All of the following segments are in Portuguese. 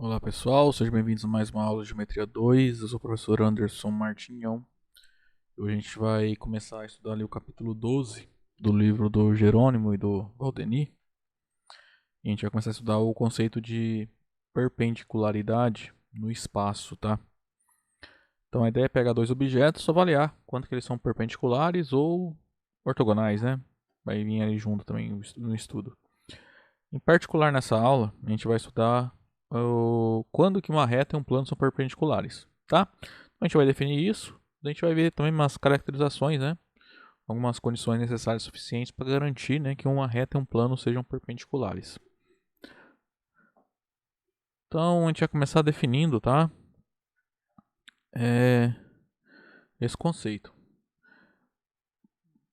Olá pessoal, sejam bem-vindos a mais uma aula de Geometria 2. Eu sou o professor Anderson Martinhão. Hoje a gente vai começar a estudar ali o capítulo 12 do livro do Jerônimo e do Valdeni. E a gente vai começar a estudar o conceito de perpendicularidade no espaço, tá? Então a ideia é pegar dois objetos e avaliar quanto que eles são perpendiculares ou ortogonais, né? Vai vir ali junto também no estudo. Em particular nessa aula, a gente vai estudar quando que uma reta e um plano são perpendiculares, tá? Então a gente vai definir isso, a gente vai ver também umas caracterizações, né? Algumas condições necessárias suficientes para garantir, né, que uma reta e um plano sejam perpendiculares. Então a gente vai começar definindo, tá? Esse conceito.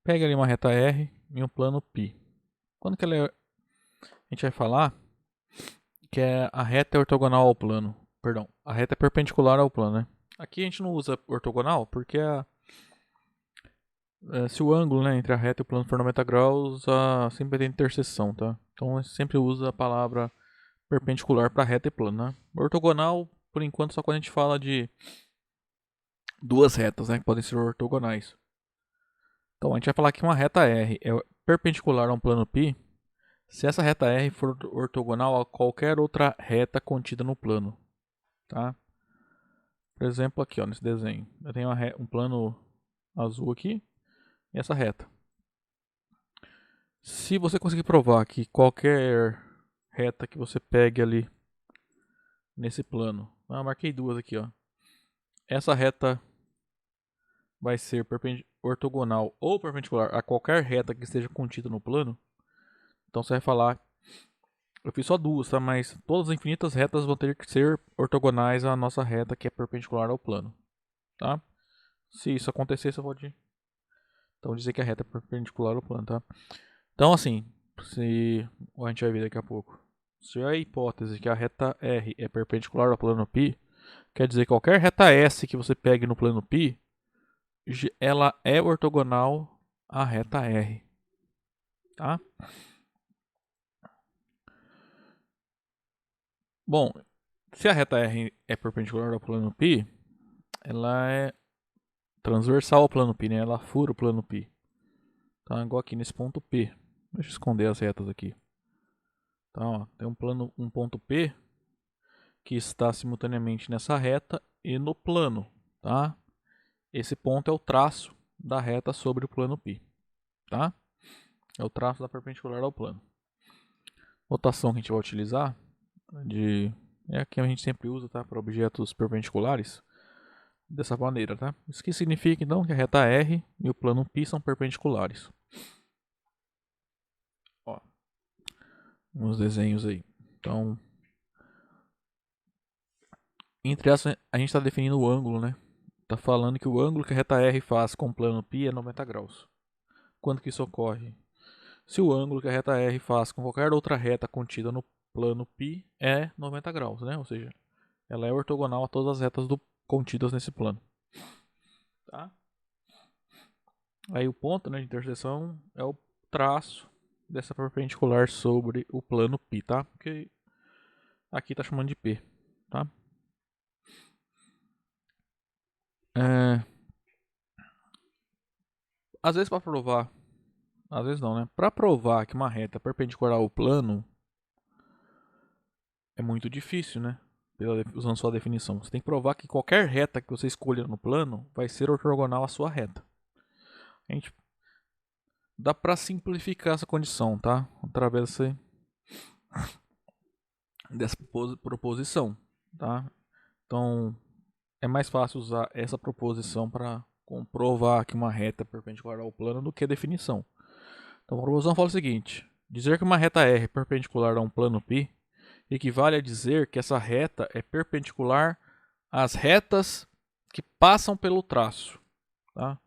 Pega ali uma reta R e um plano π. Quando que ela é, a gente vai falar que a reta é ortogonal ao plano. Perdão, a reta é perpendicular ao plano, né? Aqui a gente não usa ortogonal porque se o ângulo, né, entre a reta e o plano for 90 graus, sempre tem interseção, tá? Então a gente sempre usa a palavra perpendicular para reta e plano, né? Ortogonal, por enquanto, só quando a gente fala de duas retas, né, que podem ser ortogonais. Então a gente vai falar que uma reta R é perpendicular a um plano π se essa reta R for ortogonal a qualquer outra reta contida no plano, tá? Por exemplo, aqui, ó, nesse desenho, eu tenho um plano azul aqui e essa reta. Se você conseguir provar que qualquer reta que você pegue ali nesse plano, marquei duas aqui, ó. Essa reta vai ser ortogonal ou perpendicular a qualquer reta que esteja contida no plano. Então você vai falar, eu fiz só duas, tá? Mas todas as infinitas retas vão ter que ser ortogonais à nossa reta que é perpendicular ao plano, tá? Se isso acontecer, você pode então dizer que a reta é perpendicular ao plano, tá? Então assim, se a gente vai ver daqui a pouco. Se a hipótese que a reta R é perpendicular ao plano π, quer dizer que qualquer reta S que você pegue no plano π, ela é ortogonal à reta R, tá? Bom, se a reta R é perpendicular ao plano π, ela é transversal ao plano π, né? Ela fura o plano π. Tá? Igual aqui nesse ponto P. Deixa eu esconder as retas aqui. Então, ó, tem um ponto P que está simultaneamente nessa reta e no plano, tá? Esse ponto é o traço da reta sobre o plano π, tá? É o traço da perpendicular ao plano. Notação que a gente vai utilizar é a que a gente sempre usa, tá? Para objetos perpendiculares, dessa maneira, tá? Isso que significa então que a reta R e o plano π são perpendiculares. Ó, uns desenhos aí. Então, entre essas, a gente está definindo o ângulo, né? Está falando que o ângulo que a reta R faz com o plano π é 90 graus. Quando que isso ocorre? Se o ângulo que a reta R faz com qualquer outra reta contida no plano π é 90 graus, né? Ou seja, ela é ortogonal a todas as retas contidas nesse plano. Tá? Aí o ponto, né, de interseção é o traço dessa perpendicular sobre o plano π, tá? Porque aqui está chamando de P, tá? Às vezes para provar, às vezes não, né? Para provar que uma reta é perpendicular ao plano é muito difícil, né? Usando sua definição. Você tem que provar que qualquer reta que você escolha no plano vai ser ortogonal à sua reta. A gente dá para simplificar essa condição, tá? Através dessa proposição, tá? Então, é mais fácil usar essa proposição para comprovar que uma reta é perpendicular ao plano do que a definição. Então, a proposição fala o seguinte: dizer que uma reta R é perpendicular a um plano π equivale a dizer que essa reta é perpendicular às retas que passam pelo traço, tá?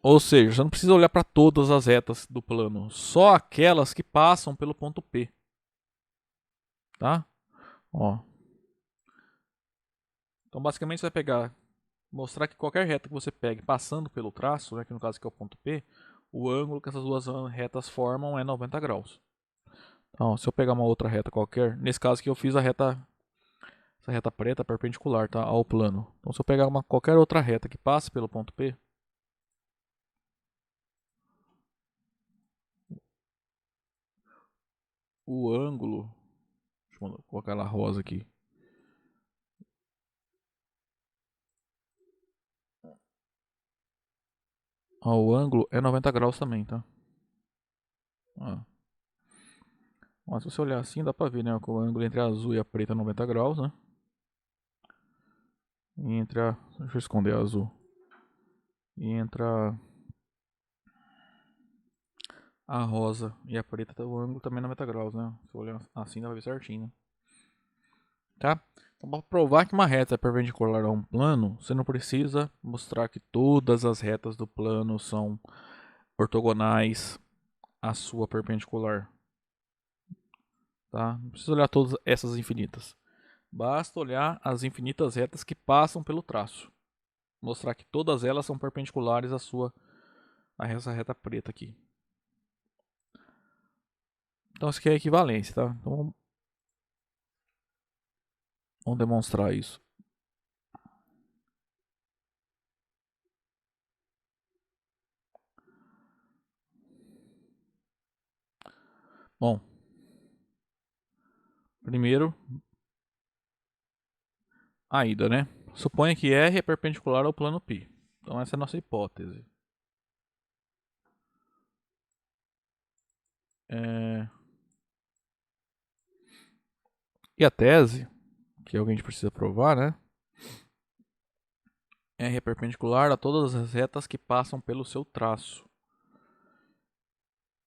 Ou seja, você não precisa olhar para todas as retas do plano, só aquelas que passam pelo ponto P, tá? Ó. Então, basicamente, você vai mostrar que qualquer reta que você pegue passando pelo traço, né, que no caso aqui é o ponto P, o ângulo que essas duas retas formam é 90 graus. Então, se eu pegar uma outra reta qualquer, nesse caso aqui eu fiz essa reta preta perpendicular, tá, ao plano. Então, se eu pegar qualquer outra reta que passe pelo ponto P, o ângulo, deixa eu colocar ela rosa aqui. O ângulo é 90 graus também, tá? Ó. Mas se você olhar assim, dá pra ver, né? O ângulo entre a azul e a preta é 90 graus, né? E entre a... Deixa eu esconder a azul. E entre a rosa e a preta, o ângulo também é 90 graus, né? Se eu olhar assim, dá pra ver certinho, né? Tá? Então, para provar que uma reta é perpendicular a um plano, você não precisa mostrar que todas as retas do plano são ortogonais à sua perpendicular. Tá? Não precisa olhar todas essas infinitas. Basta olhar as infinitas retas que passam pelo traço. Mostrar que todas elas são perpendiculares a essa reta preta aqui. Então isso aqui é a equivalência, tá? Então vamos demonstrar isso. Bom, primeiro a ida, né? Suponha que R é perpendicular ao plano π. Então essa é a nossa hipótese. E a tese, que é o que a gente precisa provar, né? R é perpendicular a todas as retas que passam pelo seu traço.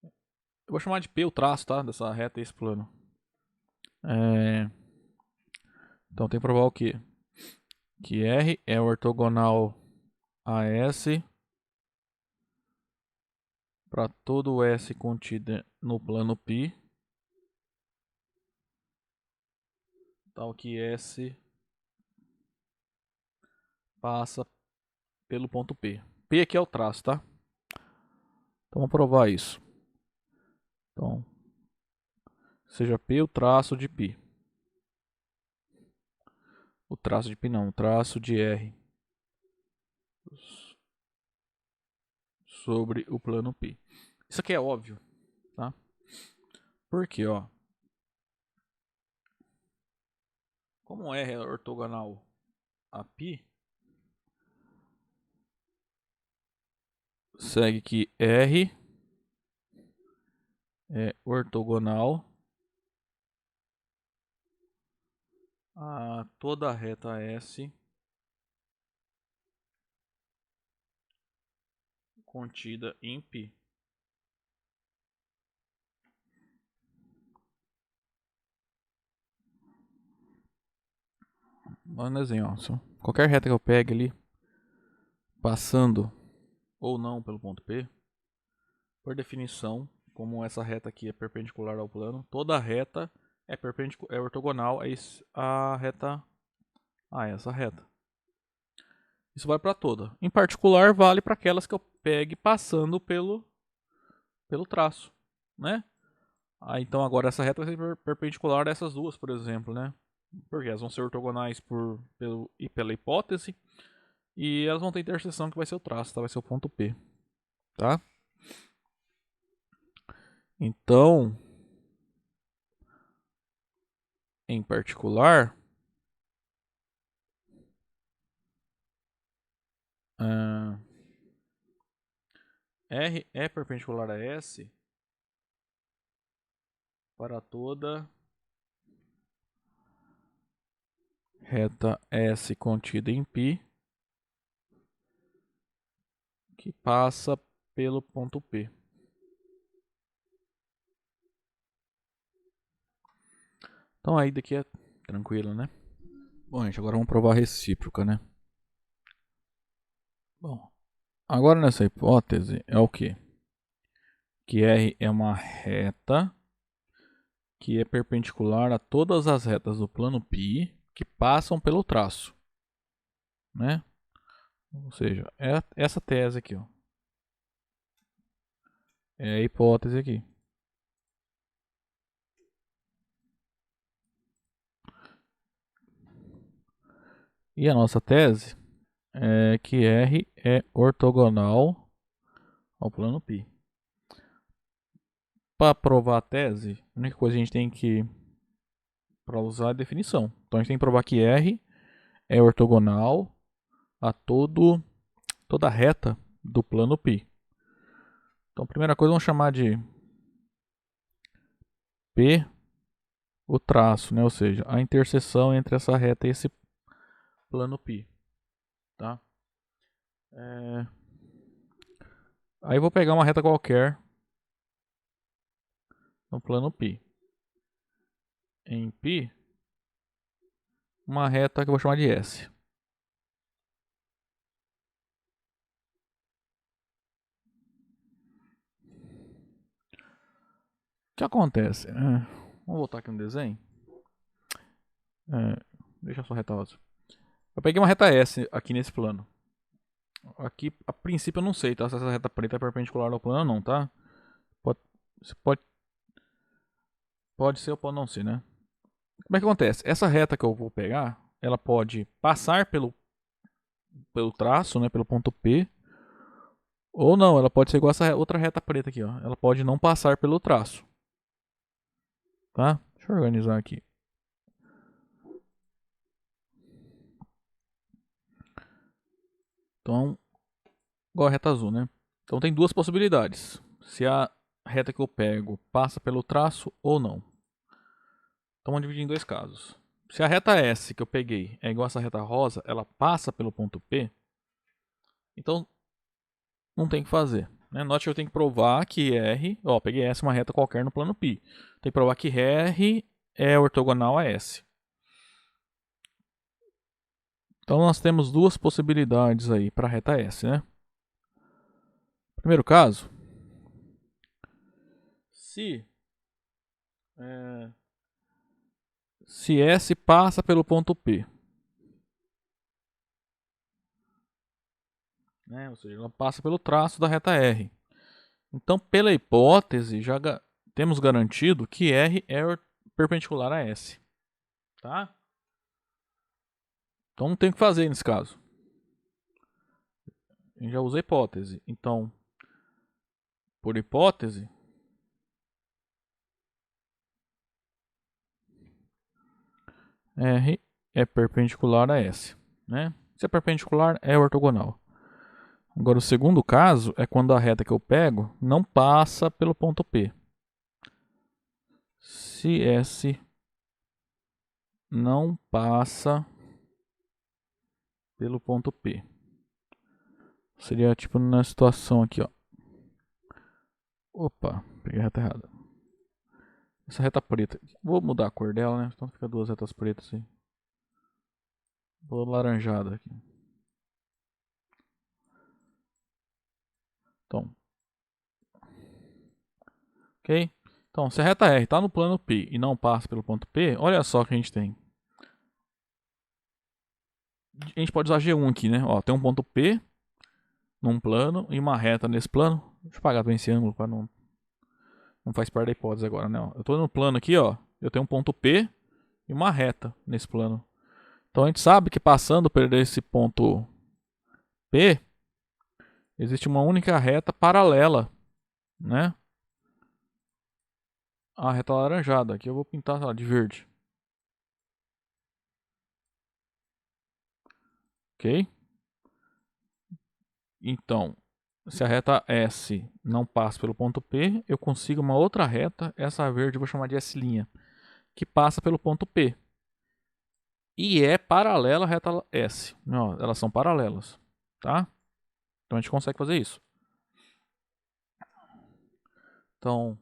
Eu vou chamar de P o traço, tá? Dessa reta e esse plano. Então tem que provar o quê? Que R é ortogonal a S para todo o S contido no plano π, tal que S passa pelo ponto P. P aqui é o traço, tá? Então vamos provar isso. Então, seja P o traço de π. O traço de π não, o traço de R sobre o plano π. Isso aqui é óbvio, tá? Porque, ó, como R é ortogonal a π, segue que R é ortogonal a toda a reta S contida em π. Olha no desenho, ó. Qualquer reta que eu pegue ali, passando ou não pelo ponto P, por definição, como essa reta aqui é perpendicular ao plano, toda reta é ortogonal a reta a essa reta. Isso vai para toda. Em particular, vale para aquelas que eu pegue passando pelo traço, né? Então agora essa reta vai ser perpendicular a essas duas, por exemplo, né? Porque elas vão ser ortogonais pela hipótese e elas vão ter interseção que vai ser o traço, tá? Vai ser o ponto P, tá? Então, em particular, R é perpendicular a S para toda reta S contida em π que passa pelo ponto P. Então aí daqui é tranquilo, né? Bom, gente, agora vamos provar a recíproca, né? Bom, agora nessa hipótese é o quê? Que R é uma reta que é perpendicular a todas as retas do plano π que passam pelo traço, né? Ou seja, é essa tese aqui, ó. É a hipótese aqui. E a nossa tese é que R é ortogonal ao plano π. Para provar a tese, a única coisa que a gente tem que para usar é a definição. Então a gente tem que provar que R é ortogonal a toda a reta do plano π. Então a primeira coisa vamos chamar de P o traço, né? Ou seja, a interseção entre essa reta e esse plano π. Tá? Aí eu vou pegar uma reta qualquer no plano π. Em π, uma reta que eu vou chamar de S. O que acontece? Vamos voltar aqui no desenho. Deixa eu só reta óssea. Eu peguei uma reta S aqui nesse plano. Aqui, a princípio, eu não sei, tá? Se essa reta preta é perpendicular ao plano ou não, tá? Pode ser ou pode não ser, né? Como é que acontece? Essa reta que eu vou pegar, ela pode passar pelo traço, né? Pelo ponto P. Ou não, ela pode ser igual essa outra reta preta aqui, ó. Ela pode não passar pelo traço. Tá? Deixa eu organizar aqui. Então, igual a reta azul, né? Então tem duas possibilidades. Se a reta que eu pego passa pelo traço ou não. Então vamos dividir em dois casos. Se a reta S que eu peguei é igual a essa reta rosa, ela passa pelo ponto P, então não tem o que fazer. Né? Note que eu tenho que provar que R, peguei S uma reta qualquer no plano π. Tem que provar que R é ortogonal a S. Então nós temos duas possibilidades aí para a reta S, né? Primeiro caso, se S passa pelo ponto P, né? Ou seja, ela passa pelo traço da reta R. Então, pela hipótese, já temos garantido que R é perpendicular a S. Tá? Então não tem o que fazer nesse caso. A gente já usa a hipótese. Então, por hipótese, R é perpendicular a S. Né? Se é perpendicular, é ortogonal. Agora, o segundo caso é quando a reta que eu pego não passa pelo ponto P. Se S não passa pelo ponto P. Seria tipo na situação aqui, ó. Opa, peguei a reta errada. Essa reta preta. Vou mudar a cor dela, né? Então fica duas retas pretas aí. Vou laranjada aqui. Então. Ok? Então, se a reta R está no plano P e não passa pelo ponto P, olha só o que a gente tem. A gente pode usar G1 aqui, né? Ó, tem um ponto P num plano e uma reta nesse plano. Deixa eu apagar esse ângulo para não faz parte da hipótese agora, né? Ó, eu estou no plano aqui, ó. Eu tenho um ponto P e uma reta nesse plano. Então a gente sabe que passando por esse ponto P, existe uma única reta paralela, né? A reta laranjada. Aqui eu vou pintar ela de verde. Ok? Então, se a reta S não passa pelo ponto P, eu consigo uma outra reta, essa verde eu vou chamar de S', que passa pelo ponto P. E é paralela à reta S. Não, elas são paralelas, tá? Então a gente consegue fazer isso. Então,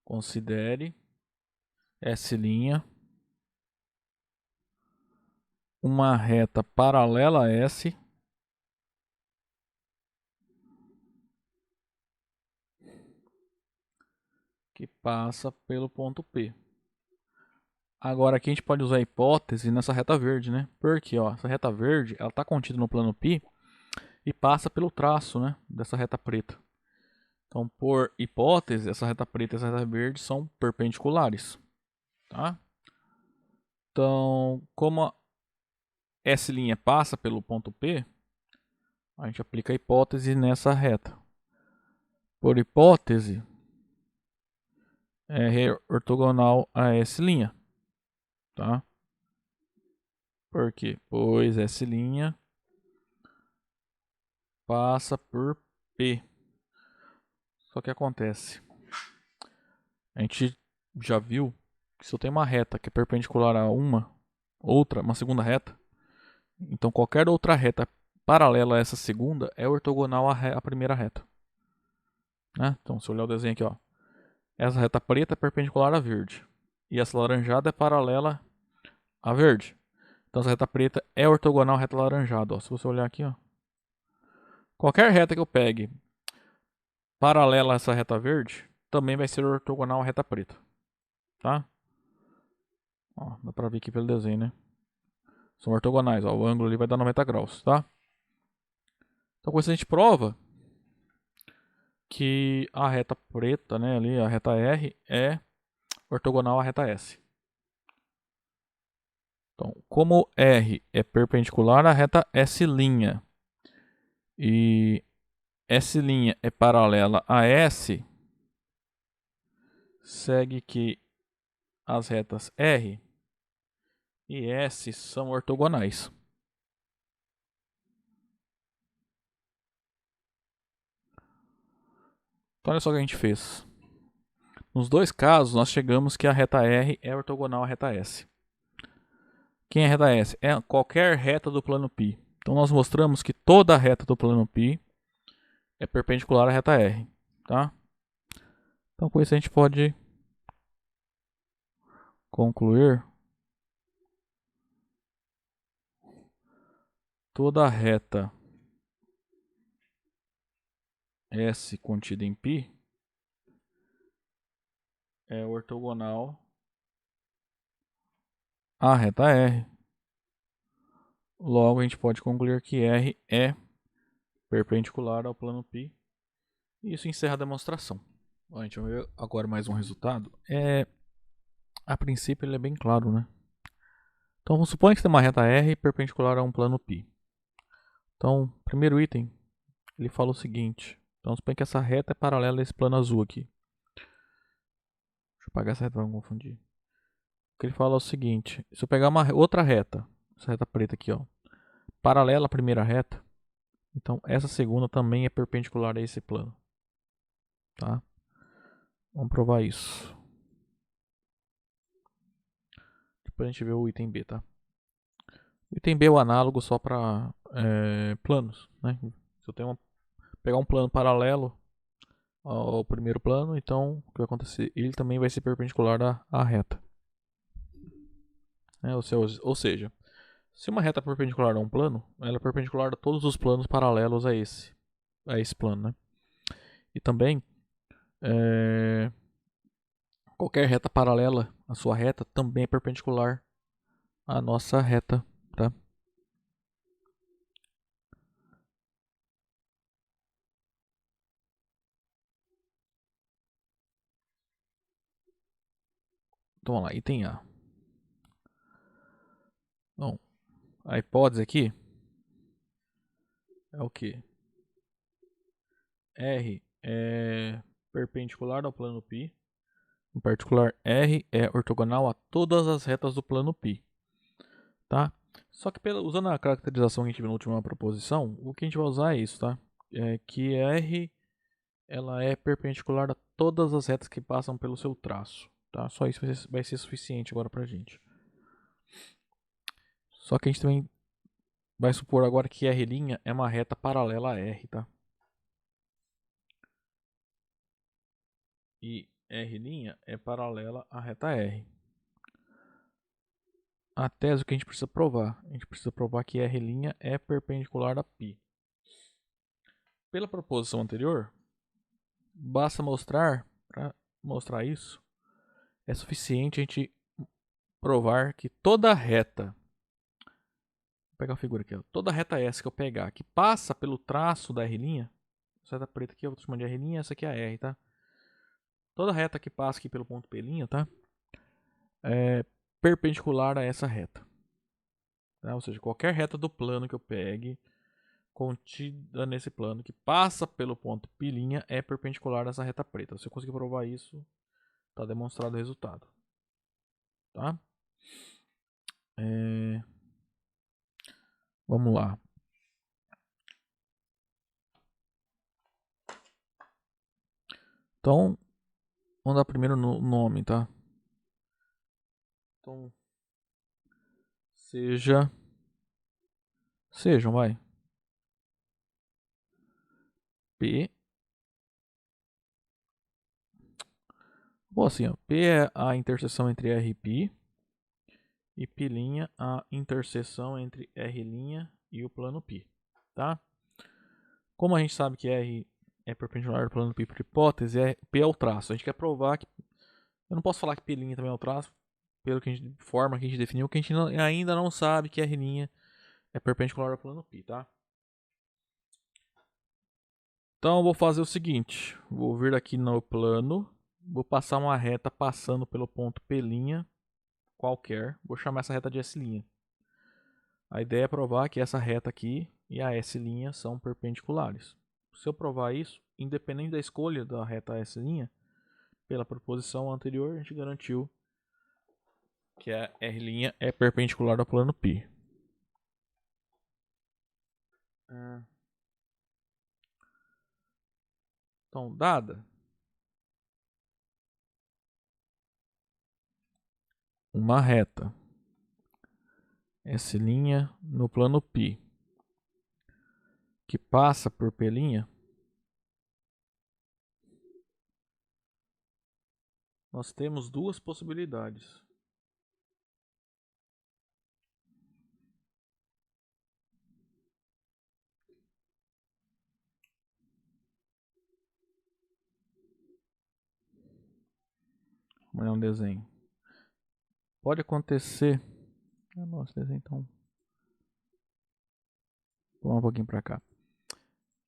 considere S' uma reta paralela a S que passa pelo ponto P. Agora aqui a gente pode usar a hipótese nessa reta verde, né? Porque ó, essa reta verde ela está contida no plano π e passa pelo traço, né, dessa reta preta. Então, por hipótese, essa reta preta e essa reta verde são perpendiculares, tá? Então, como a S' passa pelo ponto P, a gente aplica a hipótese nessa reta. Por hipótese, R é ortogonal a S', tá? Por quê? Pois S' passa por P. Só que acontece, a gente já viu que se eu tenho uma reta que é perpendicular a uma segunda reta, então qualquer outra reta paralela a essa segunda é ortogonal à primeira reta. Né? Então, se eu olhar o desenho aqui, ó, essa reta preta é perpendicular à verde e essa laranjada é paralela à verde. Então, essa reta preta é ortogonal à reta laranjada. Ó. Se você olhar aqui, ó, qualquer reta que eu pegue paralela a essa reta verde também vai ser ortogonal à reta preta, tá? Ó, dá pra ver aqui pelo desenho, né? São ortogonais, ó, o ângulo ali vai dar 90 graus, tá? Então com isso a gente prova que a reta preta, né, ali, a reta R é ortogonal à reta S. Então, como R é perpendicular à reta S' e S' é paralela a S, segue que as retas R e S são ortogonais. Então olha só o que a gente fez. Nos dois casos, nós chegamos que a reta R é ortogonal à reta S. Quem é a reta S? É qualquer reta do plano π. Então nós mostramos que toda reta do plano π é perpendicular à reta R, tá? Então com isso a gente pode concluir toda reta S contida em π é ortogonal à reta R. Logo a gente pode concluir que R é perpendicular ao plano π. E isso encerra a demonstração. Bom, a gente vai ver agora mais um resultado. A princípio ele é bem claro, né? Então vamos supor que tem uma reta R perpendicular a um plano π. Então, primeiro item, ele fala o seguinte. Então suponha que essa reta é paralela a esse plano azul aqui. Deixa eu apagar essa reta para não confundir. O que ele fala é o seguinte. Se eu pegar uma outra reta, essa reta preta aqui, ó, paralela à primeira reta, então essa segunda também é perpendicular a esse plano. Tá? Vamos provar isso. Depois a gente vê o item B, tá? O item B é o análogo só para planos, né? Se eu tenho pegar um plano paralelo ao primeiro plano, então o que vai acontecer? Ele também vai ser perpendicular à reta. Ou seja, se uma reta é perpendicular a um plano, ela é perpendicular a todos os planos paralelos a esse plano, né? E também qualquer reta paralela à sua reta também é perpendicular à nossa reta, tá? Então vamos lá, item A. Bom, a hipótese aqui é o que? R é perpendicular ao plano π. Em particular, R é ortogonal a todas as retas do plano π. Tá? Só que usando a caracterização que a gente viu na última proposição, o que a gente vai usar é isso, tá? Que R ela é perpendicular a todas as retas que passam pelo seu traço. Tá? Só isso vai ser suficiente agora pra gente. Só que a gente também vai supor agora que R' é uma reta paralela a R, tá? E R' é paralela à reta R. A tese o que a gente precisa provar? A gente precisa provar que R' é perpendicular a π. Pela proposição anterior, basta mostrar, para mostrar isso, é suficiente a gente provar que toda reta, vou pegar a figura aqui, ó, toda reta S que eu pegar, que passa pelo traço da R', essa reta preta aqui eu vou chamar de R', essa aqui é a R, tá? Toda reta que passa aqui pelo ponto P', tá? perpendicular a essa reta. Tá? Ou seja, qualquer reta do plano que eu pegue contida nesse plano que passa pelo ponto π' é perpendicular a essa reta preta. Se eu conseguir provar isso, está demonstrado o resultado. Tá? Vamos lá. Então, vamos dar primeiro no nome, tá? Então, sejam, vai. P. Bom, assim, ó, P é a interseção entre R e π. E π' a interseção entre R' e o plano π. Tá? Como a gente sabe que R é perpendicular ao plano π por hipótese, P é o traço. A gente quer provar que... Eu não posso falar que π' também é o traço, pelo que a gente, forma que a gente definiu, que a gente ainda não sabe que R' é perpendicular ao plano π, tá? Então eu vou fazer o seguinte, vou vir aqui no plano, vou passar uma reta passando pelo ponto P' qualquer, vou chamar essa reta de S'. A ideia é provar que essa reta aqui e a S' são perpendiculares. Se eu provar isso, independente da escolha da reta S', pela proposição anterior, a gente garantiu que a R' é perpendicular ao plano π. Então, dada uma reta S' no plano π que passa por P', nós temos duas possibilidades. Vamos olhar um desenho. Pode acontecer... Nossa, desenho então... Vamos um pouquinho pra cá.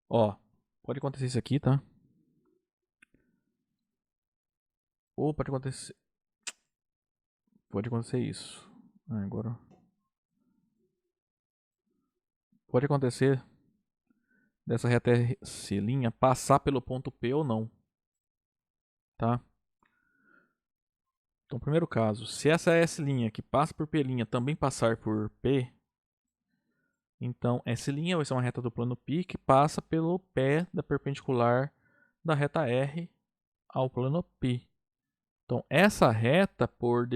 Ó, pode acontecer isso aqui, tá? Ou pode acontecer... Pode acontecer isso. Agora... Pode acontecer dessa reta S' passar pelo ponto P ou não. Tá? Então, primeiro caso, se essa S' que passa por P' também passar por P, então S' vai ser uma reta do plano π que passa pelo pé da perpendicular da reta R ao plano π. Então, essa reta, por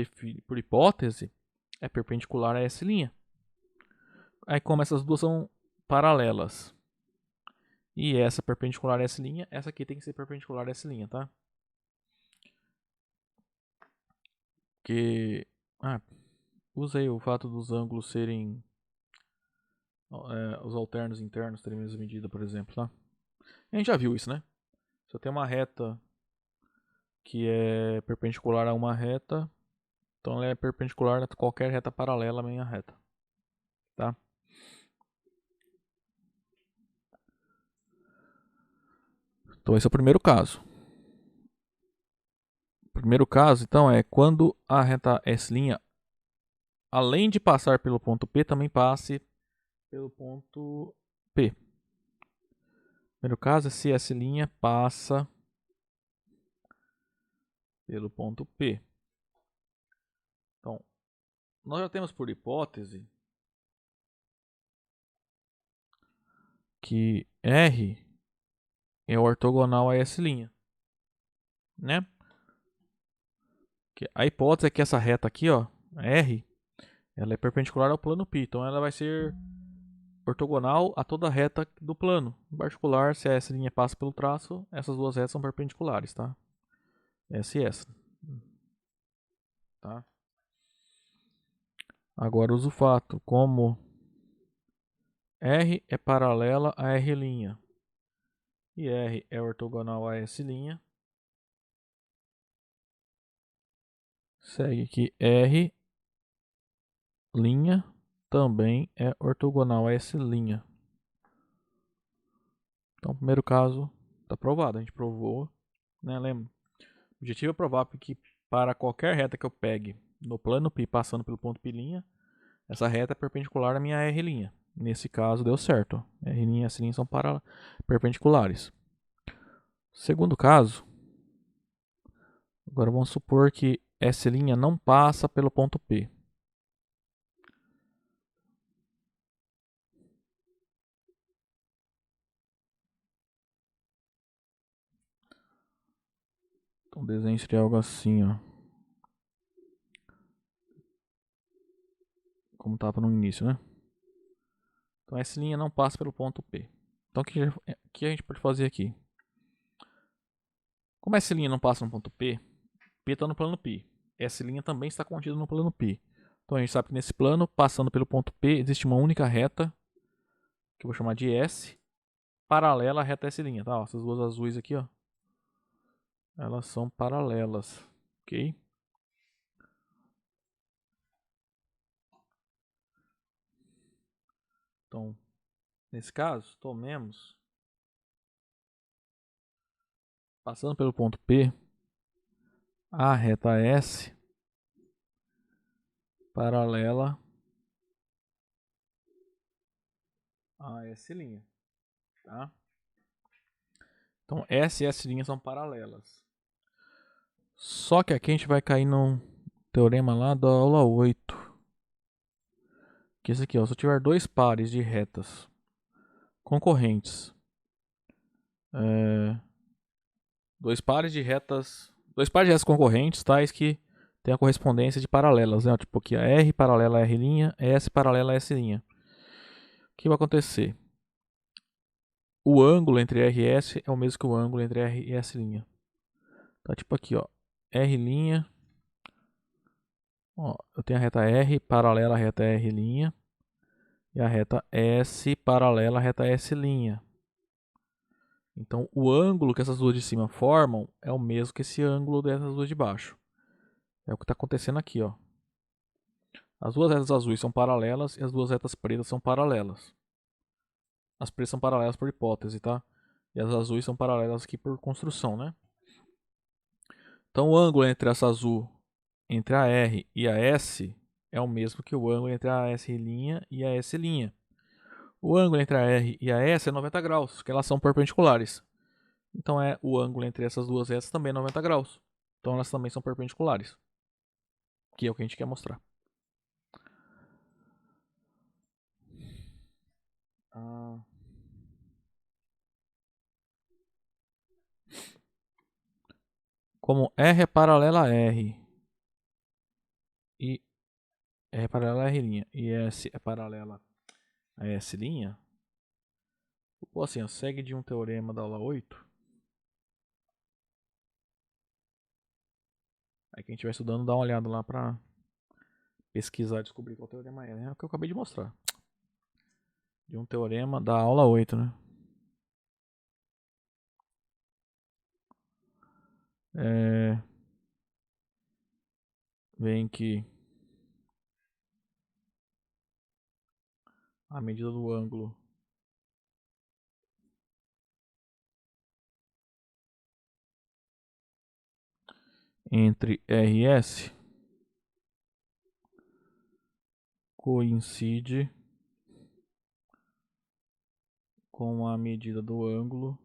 hipótese, é perpendicular a S'. Aí, como essas duas são paralelas, e essa perpendicular a S', essa aqui tem que ser perpendicular a S', tá? Porque... usei o fato dos ângulos serem... os alternos internos terem a mesma medida, por exemplo, tá? A gente já viu isso, né? Se eu tenho uma reta que é perpendicular a uma reta, então ela é perpendicular a qualquer reta paralela à minha reta, tá? Então esse é o primeiro caso. O primeiro caso, então, é quando a reta S', além de passar pelo ponto P, também passe pelo ponto P. O primeiro caso é se S' passa pelo ponto P. Então, nós já temos por hipótese que R é ortogonal a S', né? A hipótese é que essa reta aqui, ó, R, ela é perpendicular ao plano π, então ela vai ser ortogonal a toda a reta do plano. Em particular, se a S' passa pelo traço, essas duas retas são perpendiculares, tá? Essa e essa. Tá? Agora uso o fato como R é paralela a R' e R é ortogonal a S', segue que R' também é ortogonal a S'. Então, o primeiro caso está provado. A gente provou, né? Lembra? O objetivo é provar que para qualquer reta que eu pegue no plano π passando pelo ponto π', essa reta é perpendicular à minha R'. Nesse caso deu certo. R' e S' são perpendiculares. Segundo caso, agora vamos supor que S' não passa pelo ponto P. Então o desenho seria algo assim, ó. Como estava no início, né? Então S' não passa pelo ponto P. Então o que a gente pode fazer aqui? Como S' não passa no ponto P, P está no plano π. S' também está contido no plano π. Então a gente sabe que nesse plano, passando pelo ponto P, existe uma única reta, que eu vou chamar de S, paralela à reta S'. Tá? Ó, essas duas azuis aqui, ó, elas são paralelas. Ok? Então, nesse caso, tomemos, passando pelo ponto P, a reta S paralela a S'. Tá? Então, S e S' são paralelas. Só que aqui a gente vai cair num teorema lá da aula 8. Que é esse aqui, ó. Se eu tiver dois pares de retas concorrentes, dois pares de retas concorrentes, tais que tem a correspondência de paralelas, né? Tipo aqui a R paralela a R', S paralela a S'. O que vai acontecer? O ângulo entre R e S é o mesmo que o ângulo entre R e S'. Tá tipo aqui, ó. R', ó, eu tenho a reta R paralela à reta R' e a reta S paralela à reta S'. Então, o ângulo que essas duas de cima formam é o mesmo que esse ângulo dessas duas de baixo. É o que está acontecendo aqui, ó. As duas retas azuis são paralelas e as duas retas pretas são paralelas. As pretas são paralelas por hipótese, tá? E as azuis são paralelas aqui por construção, né? Então, o ângulo entre essa azul, entre a R e a S, é o mesmo que o ângulo entre a S' e a S'. O ângulo entre a R e a S é 90 graus, porque elas são perpendiculares. Então, o ângulo entre essas duas retas também é 90 graus. Então, elas também são perpendiculares. Que é o que a gente quer mostrar. Como R é paralela a R e R é paralela a R' e S é paralela a S', pô, assim, ó, segue de um teorema da aula 8. Aí quem estiver estudando, dá uma olhada lá pra pesquisar e descobrir qual teorema é. É o que eu acabei de mostrar. De um teorema da aula 8, né? Vem que a medida do ângulo entre R e S coincide com a medida do ângulo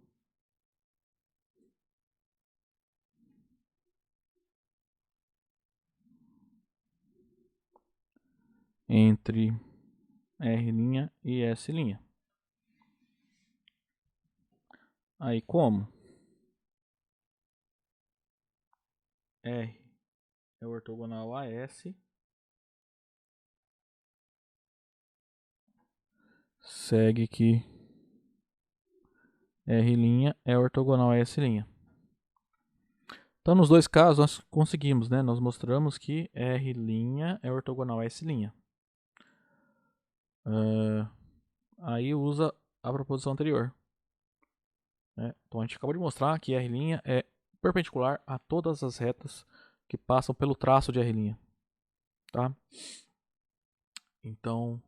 entre R' e S'. Aí como? R é ortogonal a S, segue que R' é ortogonal a S'. Então, nos dois casos, nós conseguimos, né? Nós mostramos que R' é ortogonal a S'. Aí usa a proposição anterior. Né? Então, a gente acabou de mostrar que R' é perpendicular a todas as retas que passam pelo traço de R'. Tá? Então,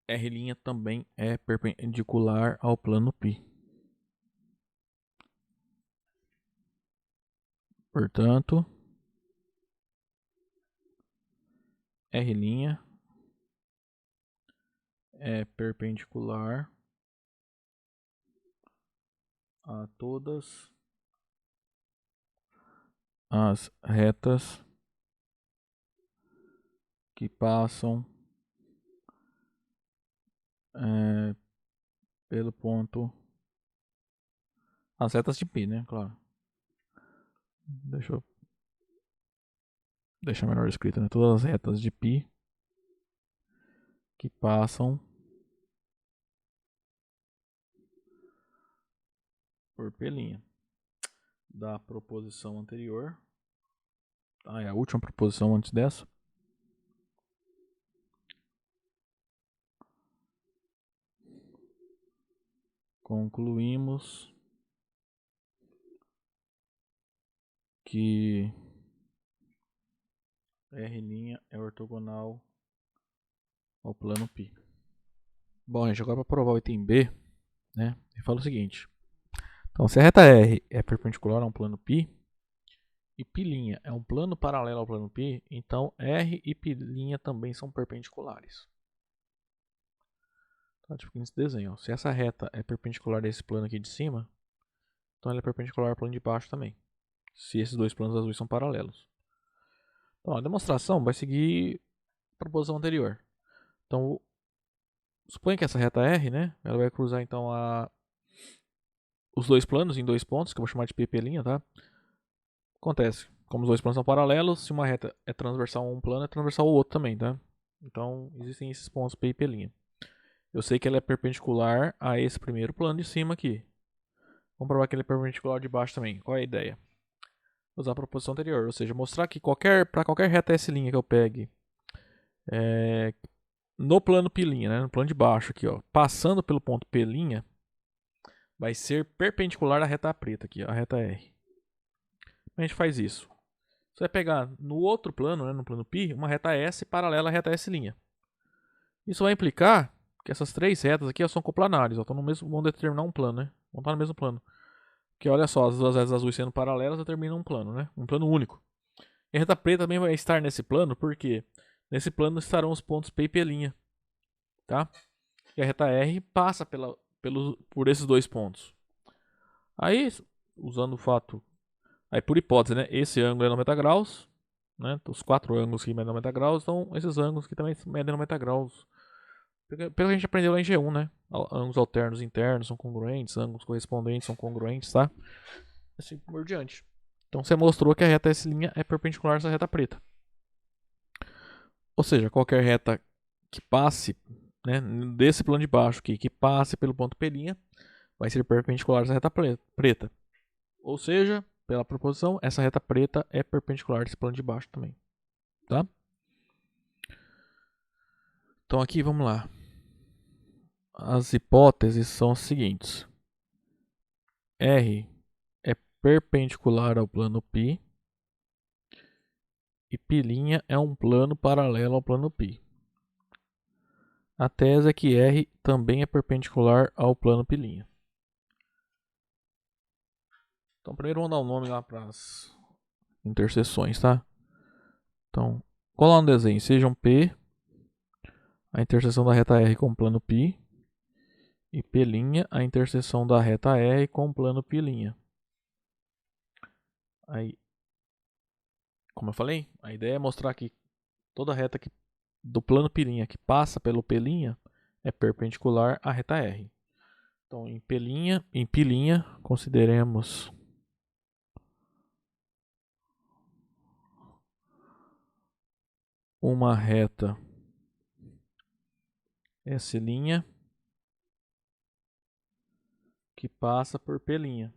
R' também é perpendicular ao plano π. Portanto, R' é perpendicular a todas as retas que passam pelo ponto. As retas de π, né? Claro. Deixa eu deixar melhor escrito, né? Todas as retas de π que passam por P' da proposição anterior. É a última proposição antes dessa. Concluímos que R' é ortogonal ao plano π. Bom, gente, agora para provar o item B, né? Ele fala o seguinte. Então, se a reta R é perpendicular a um plano π e π' é um plano paralelo ao plano π, então R e π' também são perpendiculares. Tá, tipo nesse desenho. Ó. Se essa reta é perpendicular a esse plano aqui de cima, então ela é perpendicular ao plano de baixo também. Se esses dois planos azuis são paralelos. Então, a demonstração vai seguir a proposição anterior. Então, suponha que essa reta R, né? Ela vai cruzar então os dois planos em dois pontos, que eu vou chamar de P e P', tá? Acontece, como os dois planos são paralelos, se uma reta é transversal a um plano, é transversal ao outro também, tá? Então, existem esses pontos P e P'. Eu sei que ela é perpendicular a esse primeiro plano de cima aqui. Vamos provar que ele é perpendicular de baixo também. Qual é a ideia? Usar a proposição anterior, ou seja, mostrar que para qualquer reta S' que eu pegue no plano π', né, no plano de baixo aqui, ó, passando pelo ponto P', vai ser perpendicular à reta preta aqui, a reta R. Como a gente faz isso? Você vai pegar no outro plano, né, no plano π, uma reta S paralela à reta S'. Isso vai implicar que essas três retas aqui ó, são coplanares, ó, vão determinar um plano, né? Vão estar no mesmo plano. Porque olha só, as duas retas azuis sendo paralelas determinam um plano, né? Um plano único. E a reta preta também vai estar nesse plano, porque nesse plano estarão os pontos P e P', tá? E a reta R passa por esses dois pontos. Aí, usando o fato, aí por hipótese, né? Esse ângulo é 90 graus, né? Os quatro ângulos que medem 90 graus, então esses ângulos que também medem 90 graus. Pelo que a gente aprendeu lá em G1, né? Ângulos alternos internos são congruentes, ângulos correspondentes são congruentes, tá? Assim por diante. Então você mostrou que a reta S' é perpendicular a essa reta preta. Ou seja, qualquer reta que passe, né, desse plano de baixo aqui, que passe pelo ponto P', vai ser perpendicular a essa reta preta. Ou seja, pela proposição, essa reta preta é perpendicular a esse plano de baixo também. Tá? Então aqui vamos lá. As hipóteses são as seguintes. R é perpendicular ao plano π e π' é um plano paralelo ao plano π. A tese é que R também é perpendicular ao plano π'. Então primeiro vamos dar um nome lá para as interseções, tá? Então, colar no desenho, sejam P, a interseção da reta R com o plano π, e P', a interseção da reta R com o plano π'. Aí, como eu falei, a ideia é mostrar que toda reta do plano π' que passa pelo P' é perpendicular à reta R. Então, em π', consideremos uma reta S' que passa por P'.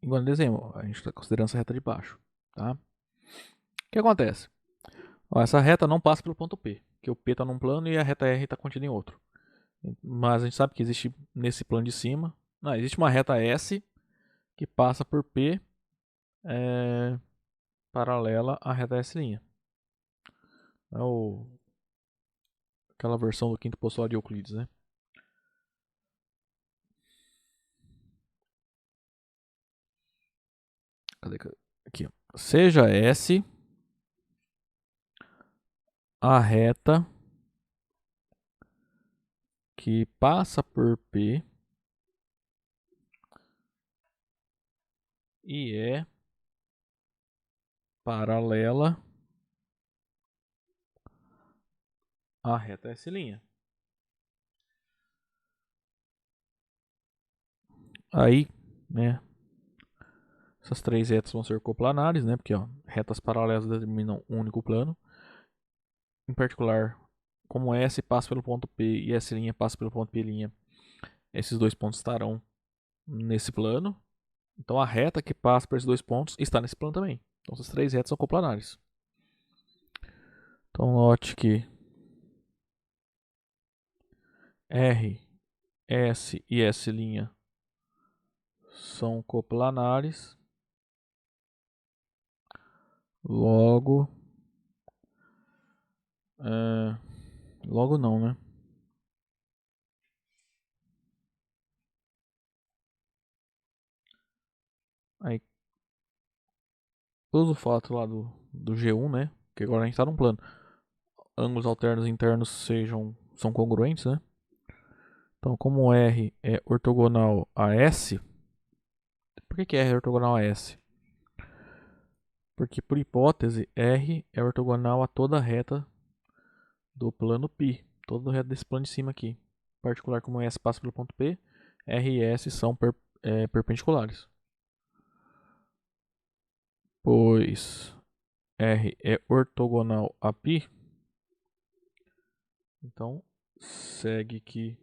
Igual no desenho, a gente está considerando essa reta de baixo. Tá? O que acontece? Ó, essa reta não passa pelo ponto P, porque o P está num plano e a reta R está contida em outro. Mas a gente sabe que existe nesse plano de cima, existe uma reta S que passa por P paralela à reta S'. É aquela versão do quinto postulado de Euclides, né? Aqui, ó. Seja S a reta que passa por P e é paralela à reta S'. Aí, né, essas três retas vão ser coplanares, né, porque ó, retas paralelas determinam um único plano. Em particular, como S passa pelo ponto P e S' passa pelo ponto P', esses dois pontos estarão nesse plano. Então a reta que passa por esses dois pontos está nesse plano também. Então essas três retas são coplanares. Então note que R, S e S' são coplanares. Logo, logo não, né? Aí, uso o fato lá do G1, né? Que agora a gente está num plano. Ângulos alternos internos são congruentes, né? Então, como R é ortogonal a S, por que R é ortogonal a S? Porque, por hipótese, R é ortogonal a toda a reta do plano π, toda a reta desse plano de cima aqui. Em particular, como S passa pelo ponto P, R e S são perpendiculares. Pois R é ortogonal a π, então segue que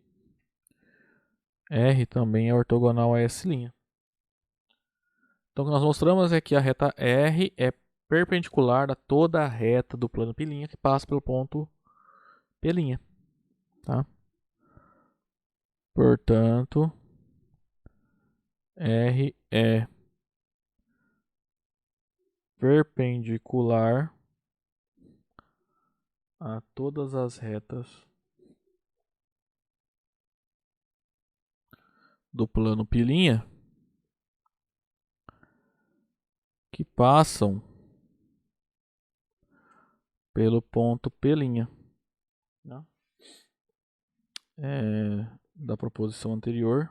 R também é ortogonal a S'. Então o que nós mostramos é que a reta R é perpendicular a toda a reta do plano π' que passa pelo ponto P'. Tá? Portanto, R é perpendicular a todas as retas do plano π' que passam pelo ponto P'. Né? Da proposição anterior.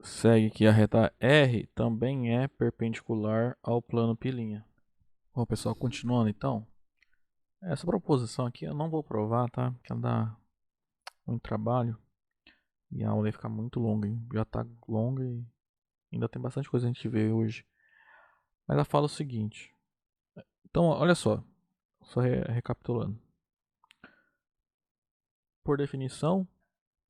Segue que a reta R também é perpendicular ao plano π'. Bom, pessoal, continuando então. Essa proposição aqui eu não vou provar, tá? Porque ela dá muito trabalho e a aula vai ficar muito longa, hein? Já tá longa e ainda tem bastante coisa a gente ver hoje. Mas ela fala o seguinte. Então, olha só recapitulando. Por definição,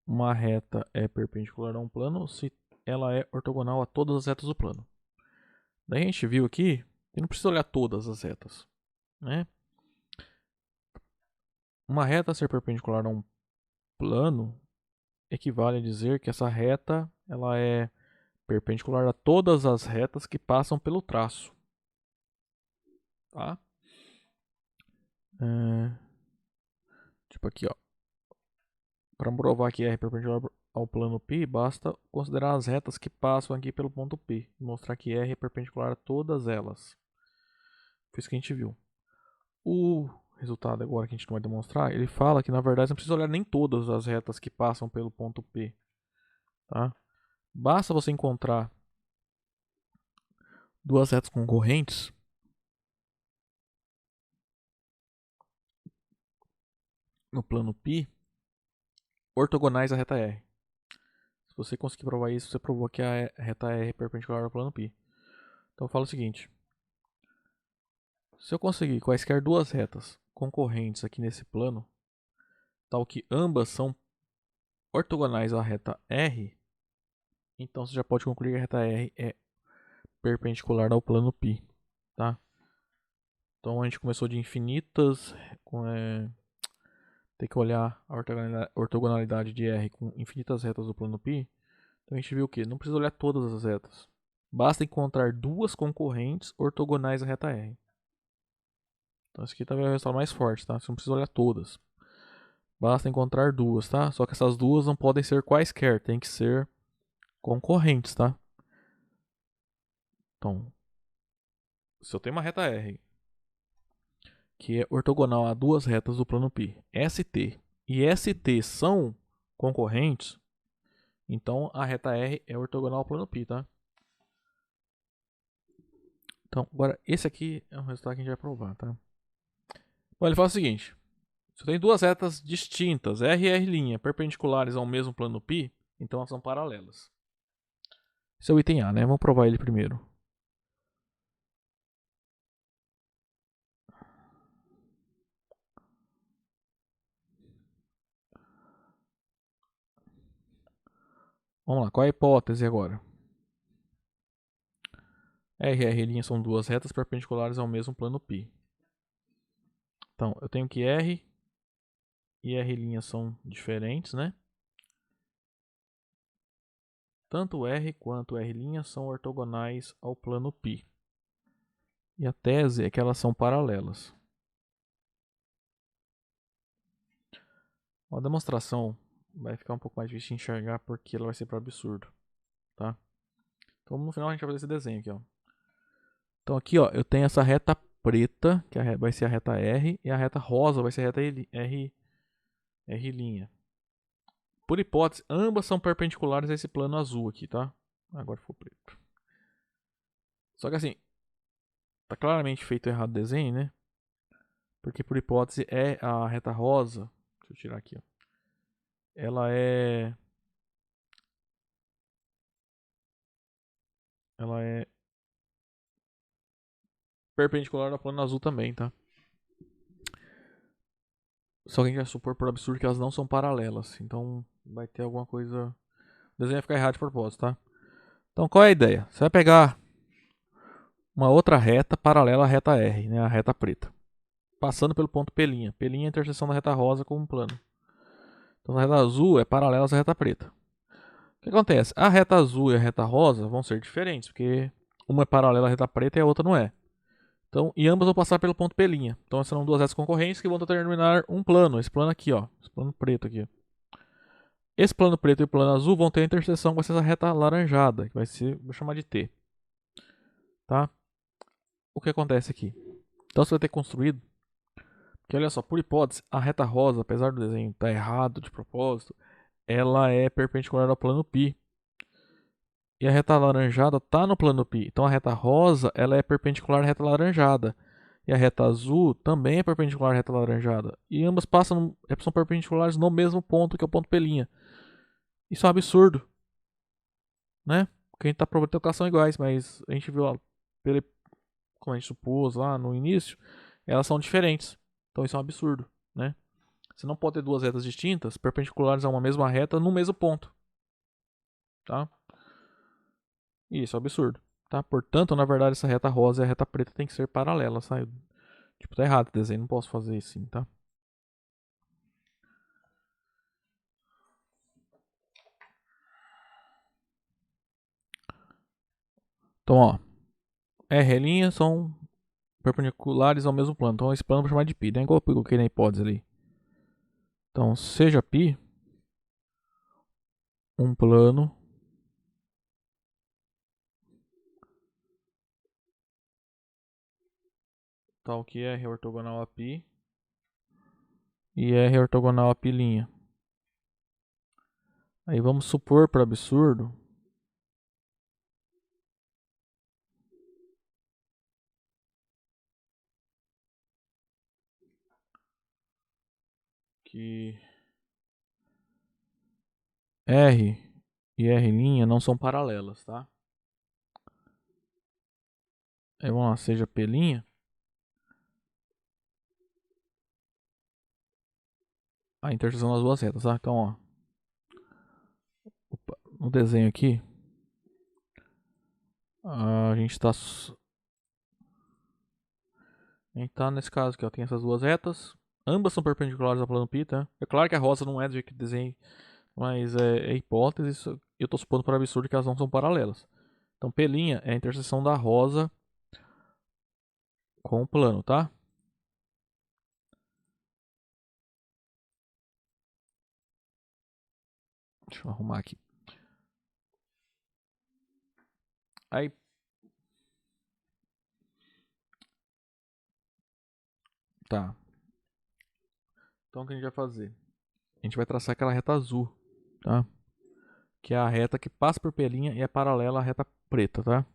uma reta é perpendicular a um plano se ela é ortogonal a todas as retas do plano. Daí a gente viu aqui que não precisa olhar todas as retas, né? Uma reta ser perpendicular a um plano equivale a dizer que essa reta ela é perpendicular a todas as retas que passam pelo traço. Tá? Tipo aqui, ó. Para provar que R é perpendicular ao plano π, basta considerar as retas que passam aqui pelo ponto P e mostrar que R é perpendicular a todas elas. Foi isso que a gente viu. O resultado agora que a gente não vai demonstrar, ele fala que na verdade não precisa olhar nem todas as retas que passam pelo ponto P. Tá? Basta você encontrar duas retas concorrentes no plano π ortogonais à reta R. Se você conseguir provar isso, você provou que a reta R é perpendicular ao plano π. Então eu falo o seguinte. Se eu conseguir quaisquer duas retas concorrentes aqui nesse plano, tal que ambas são ortogonais à reta R, então você já pode concluir que a reta R é perpendicular ao plano π. Tá? Então a gente começou de infinitas, tem que olhar a ortogonalidade de R com infinitas retas do plano π. Então a gente viu o que? Não precisa olhar todas as retas. Basta encontrar duas concorrentes ortogonais à reta R. Então esse aqui talvez é o resultado mais forte, tá? Você não precisa olhar todas. Basta encontrar duas, tá? Só que essas duas não podem ser quaisquer, tem que ser concorrentes, tá? Então, se eu tenho uma reta R que é ortogonal a duas retas do plano π, ST e ST são concorrentes, então a reta R é ortogonal ao plano π, tá? Então, agora esse aqui é um resultado que a gente vai provar, tá? Bom, ele fala o seguinte: se eu tenho duas retas distintas, R e R', perpendiculares ao mesmo plano π, então elas são paralelas. Esse é o item A, né? Vamos provar ele primeiro. Vamos lá, qual é a hipótese agora? R e R' são duas retas perpendiculares ao mesmo plano π. Então, eu tenho que R e R' são diferentes, né? Tanto R quanto R' são ortogonais ao plano π. E a tese é que elas são paralelas. A demonstração vai ficar um pouco mais difícil de enxergar porque ela vai ser para absurdo, tá? Então no final a gente vai fazer esse desenho aqui, ó. Então aqui, ó, eu tenho essa reta preta, que vai ser a reta R, e a reta rosa vai ser a reta R'. Por hipótese, ambas são perpendiculares a esse plano azul aqui, tá? Agora ficou preto. Só que assim, tá claramente feito errado o desenho, né? Porque por hipótese é a reta rosa. Deixa eu tirar aqui, ó. Ela é perpendicular ao plano azul também, tá? Só que a gente vai supor por absurdo que elas não são paralelas. Então vai ter alguma coisa. O desenho vai ficar errado de propósito, tá? Então qual é a ideia? Você vai pegar uma outra reta paralela à reta R, né? A reta preta. Passando pelo ponto P'. P' é a interseção da reta rosa com um plano. Então a reta azul é paralela à reta preta. O que acontece? A reta azul e a reta rosa vão ser diferentes, porque uma é paralela à reta preta e a outra não é. Então, e ambas vão passar pelo ponto P'. Então serão duas retas concorrentes que vão determinar um plano. Esse plano aqui, ó. Esse plano preto aqui. Esse plano preto e o plano azul vão ter a interseção com essa reta laranjada, que vai ser, vou chamar de T. Tá? O que acontece aqui? Então você vai ter construído, que olha só, por hipótese, a reta rosa, apesar do desenho estar errado de propósito, ela é perpendicular ao plano π. E a reta alaranjada está no plano π. Então a reta rosa ela é perpendicular à reta laranjada. E a reta azul também é perpendicular à reta laranjada. E ambas são perpendiculares no mesmo ponto, que é o ponto P'. Isso é um absurdo, né? Porque a gente está provando que elas são iguais, mas a gente viu, ó, como a gente supôs lá no início, elas são diferentes. Então isso é um absurdo, né? Você não pode ter duas retas distintas, perpendiculares a uma mesma reta, no mesmo ponto. Tá? Isso é um absurdo. Tá? Portanto, na verdade, essa reta rosa e a reta preta tem que ser paralelas, sabe? Tipo, tá errado o desenho, não posso fazer assim, tá? Então, ó, R' são perpendiculares ao mesmo plano. Então, esse plano eu vou chamar de π, né? Igual eu coloquei na hipótese ali. Então, seja π um plano tal que R é ortogonal a π e R é ortogonal a π'. Aí vamos supor, para absurdo, que R e R' não são paralelas, tá? Aí vamos lá, seja P', a interseção das duas retas, tá? Então, ó, no desenho aqui, a gente tá nesse caso aqui, ó, tem essas duas retas, ambas são perpendiculares ao plano π, tá? É claro que a rosa não é do jeito que desenho, mas é hipótese, eu tô supondo por absurdo que elas não são paralelas. Então, P' é a interseção da rosa com o plano, tá? Deixa eu arrumar aqui. Aí. Tá. Então o que a gente vai fazer? A gente vai traçar aquela reta azul, tá? Que é a reta que passa por pelinha e é paralela à reta preta, tá?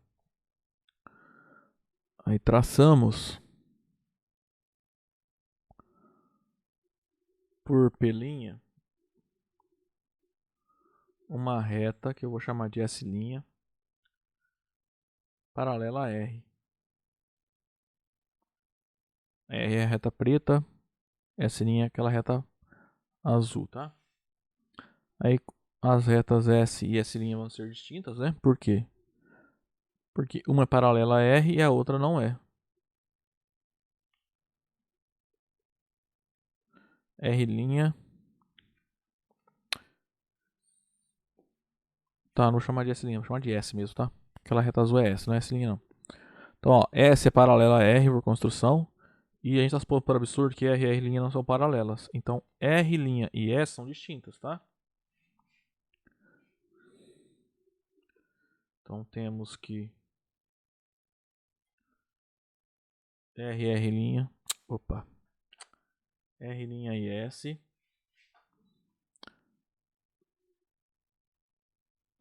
Aí traçamos por pelinha uma reta que eu vou chamar de S', paralela a R. R é a reta preta, S' é aquela reta azul, tá? Aí as retas S e S' vão ser distintas, né? Por quê? Porque uma é paralela a R e a outra não é. R'. Tá, não vou chamar de S', vou chamar de S mesmo, tá? Aquela reta azul é S, não é S' não. Então, ó, S é paralela a R por construção. E a gente está supondo por absurdo que R e R' não são paralelas. Então, R' e S são distintas, tá? Então, temos que R', opa, R' e S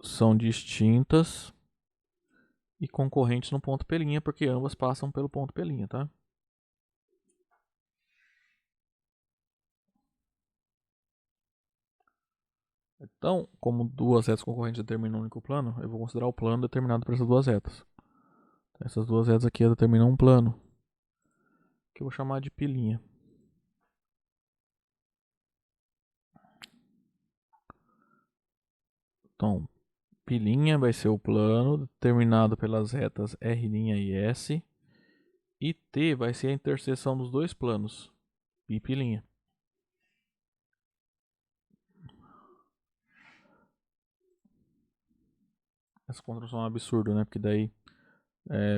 são distintas e concorrentes no ponto P', porque ambas passam pelo ponto P', tá? Então, como duas retas concorrentes determinam um único plano, eu vou considerar o plano determinado por essas duas retas. Então, essas duas retas aqui determinam um plano, que eu vou chamar de P'. Então, P' vai ser o plano determinado pelas retas R' e S. E T vai ser a interseção dos dois planos, Pi e P'. Essa construção é um absurdo, né? Porque daí,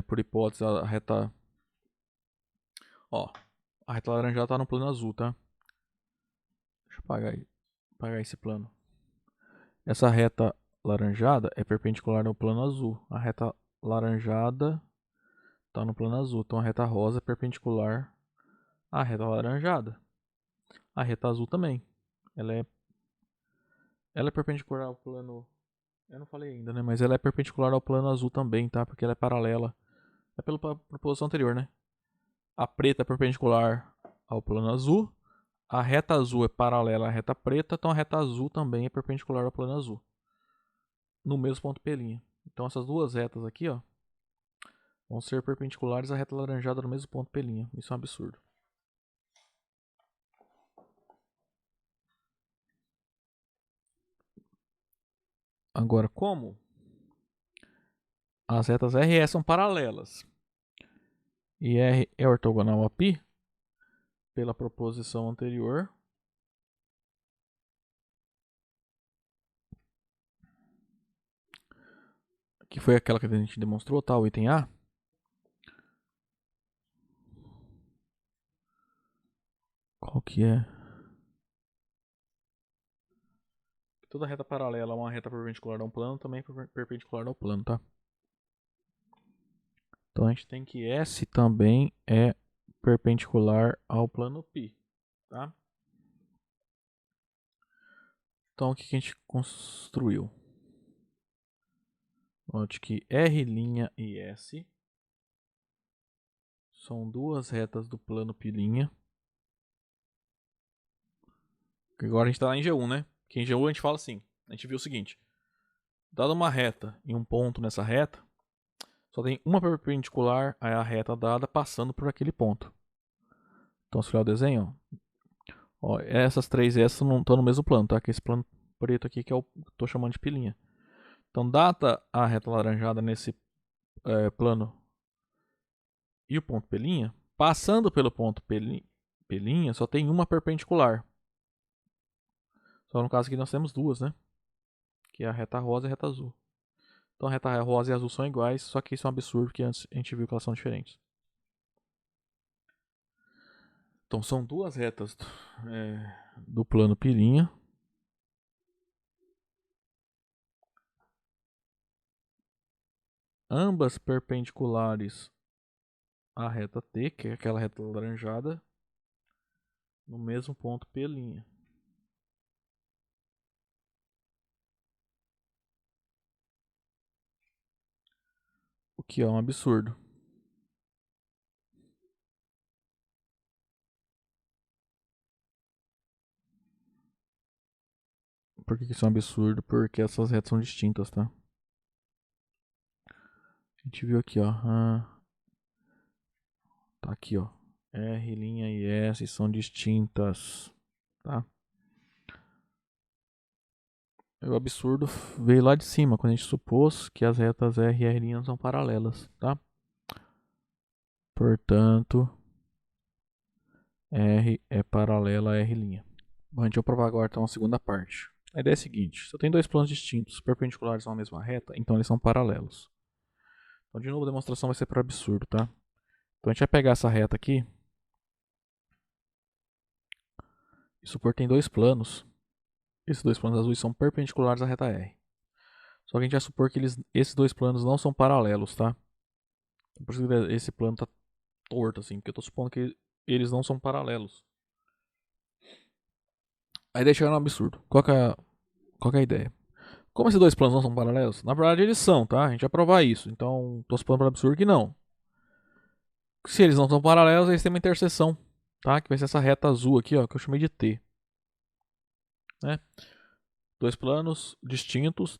por hipótese, a reta... Ó, a reta laranjada tá no plano azul, tá? Deixa eu apagar esse plano. Essa reta laranjada é perpendicular no plano azul. A reta laranjada tá no plano azul. Então a reta rosa é perpendicular à reta laranjada. A reta azul também. Ela é perpendicular ao plano... Eu não falei ainda, né? Mas ela é perpendicular ao plano azul também, tá? Porque ela é paralela. É pela proposição anterior, né? A preta é perpendicular ao plano azul. A reta azul é paralela à reta preta. Então a reta azul também é perpendicular ao plano azul. No mesmo ponto P'. Então essas duas retas aqui, ó, vão ser perpendiculares à reta laranjada no mesmo ponto P'. Isso é um absurdo. Agora, como as retas R e S são paralelas e R é ortogonal a π, pela proposição anterior, que foi aquela que a gente demonstrou, tá? O item A. Qual que é? Toda reta paralela a uma reta perpendicular a um plano também é perpendicular ao plano, tá? Então a gente tem que S também é perpendicular ao plano π, tá? Então o que a gente construiu? Note que R' e S são duas retas do plano π'. Agora a gente está lá em G1, né? Que em G1 a gente fala assim. A gente viu o seguinte. Dada uma reta e um ponto nessa reta, só tem uma perpendicular a reta dada passando por aquele ponto. Então se olhar o desenho, ó, essas três S não estão no mesmo plano, tá? Que esse plano preto aqui que eu estou chamando de pilinha. Então data a reta laranjada nesse plano e o ponto P', passando pelo ponto P', só tem uma perpendicular. Só no caso aqui nós temos duas, né? Que é a reta rosa e a reta azul. Então a reta rosa e azul são iguais, só que isso é um absurdo, porque antes a gente viu que elas são diferentes. Então são duas retas do plano π'. ambas perpendiculares à reta T, que é aquela reta alaranjada, no mesmo ponto P'. O que é um absurdo. Por que isso é um absurdo? Porque essas retas são distintas, tá? A gente viu aqui, ó. Tá aqui, ó. R' e S são distintas, tá? O absurdo veio lá de cima, quando a gente supôs que as retas R e R' são paralelas, tá? Portanto, R é paralela a R'. Bom, a gente vai provar agora então a segunda parte. A ideia é a seguinte: se eu tenho dois planos distintos, perpendiculares a uma mesma reta, então eles são paralelos. Então, de novo, a demonstração vai ser por absurdo, tá? Então a gente vai pegar essa reta aqui e supor que tem dois planos. Esses dois planos azuis são perpendiculares à reta R. Só que a gente vai supor que esses dois planos não são paralelos, tá? Por isso que esse plano tá torto, assim, porque eu tô supondo que eles não são paralelos. Aí deixa no absurdo. Qual que é a ideia? Como esses dois planos não são paralelos, na verdade eles são, tá? A gente vai provar isso. Então, tô supondo por absurdo que não. Se eles não são paralelos, eles têm uma interseção, tá? Que vai ser essa reta azul aqui, ó, que eu chamei de T. Né? Dois planos distintos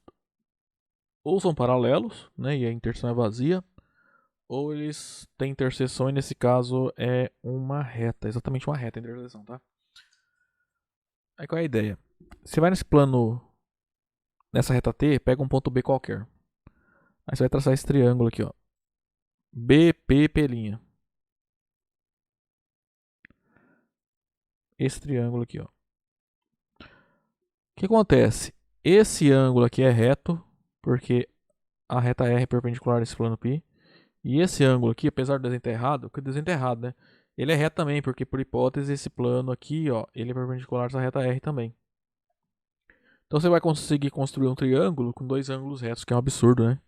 ou são paralelos, né? E a interseção é vazia, ou eles têm interseção e nesse caso é uma reta, exatamente uma reta a interseção, tá? Aí qual é a ideia? Você vai nesse plano, nessa reta T, pega um ponto B qualquer. Aí você vai traçar esse triângulo aqui, ó. BP'. Esse triângulo aqui, ó. O que acontece? Esse ângulo aqui é reto, porque a reta R é perpendicular a esse plano π. E esse ângulo aqui, apesar do desenho estar errado, que o desenho está errado, né? Ele é reto também, porque por hipótese esse plano aqui, ó, ele é perpendicular a essa reta R também. Então você vai conseguir construir um triângulo com dois ângulos retos, que é um absurdo, né?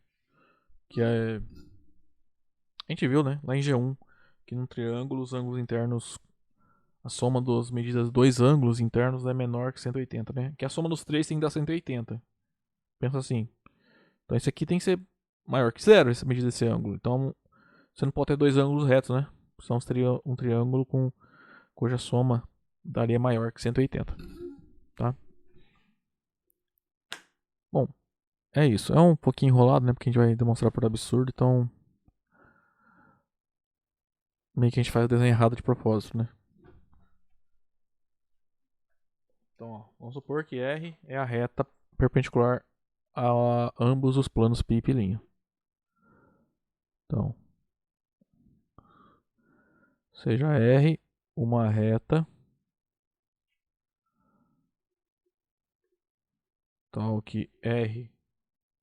Que é... A gente viu, né? Lá em G1, que num triângulo os ângulos internos, a soma das medidas dos dois ângulos internos é menor que 180, né? Que a soma dos três tem que dar 180. Pensa assim. Então esse aqui tem que ser maior que zero, essa medida desse ângulo. Então você não pode ter dois ângulos retos, né? Senão seria um triângulo cuja soma daria maior que 180, tá? Bom, é isso. É um pouquinho enrolado, né? Porque a gente vai demonstrar por absurdo, então meio que a gente faz o desenho errado de propósito, né? Então, ó, vamos supor que R é a reta perpendicular a ambos os planos π e π'. Então, seja R uma reta tal que R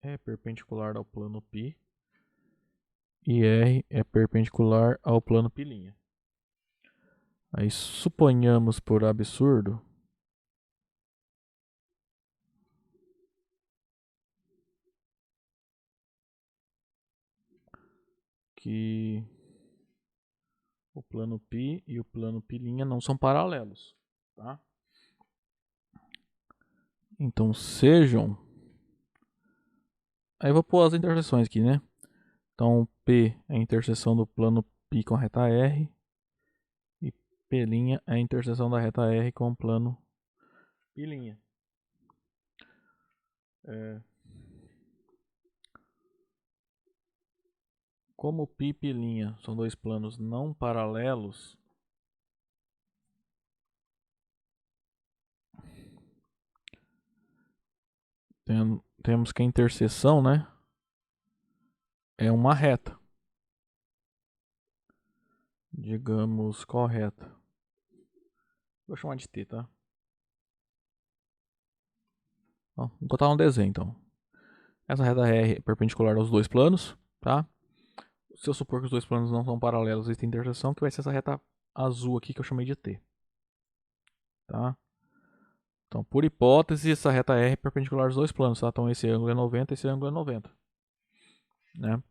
é perpendicular ao plano π e R é perpendicular ao plano π'. Aí suponhamos por absurdo que o plano π e o plano π' não são paralelos, tá? Então sejam... Aí eu vou pôr as interseções aqui, né? Então P é a interseção do plano π com a reta R e P' é a interseção da reta R com o plano π'. Como π e π' são dois planos não paralelos, temos que a interseção, né, é uma reta. Digamos, qual reta? Vou chamar de T, tá? Bom, vou botar um desenho, então. Essa reta R é perpendicular aos dois planos, tá? Se eu supor que os dois planos não são paralelos, existe interseção, que vai ser essa reta azul aqui que eu chamei de T. Tá? Então, por hipótese, essa reta R é perpendicular aos dois planos, tá? Então esse ângulo é 90, esse ângulo é 90. Né?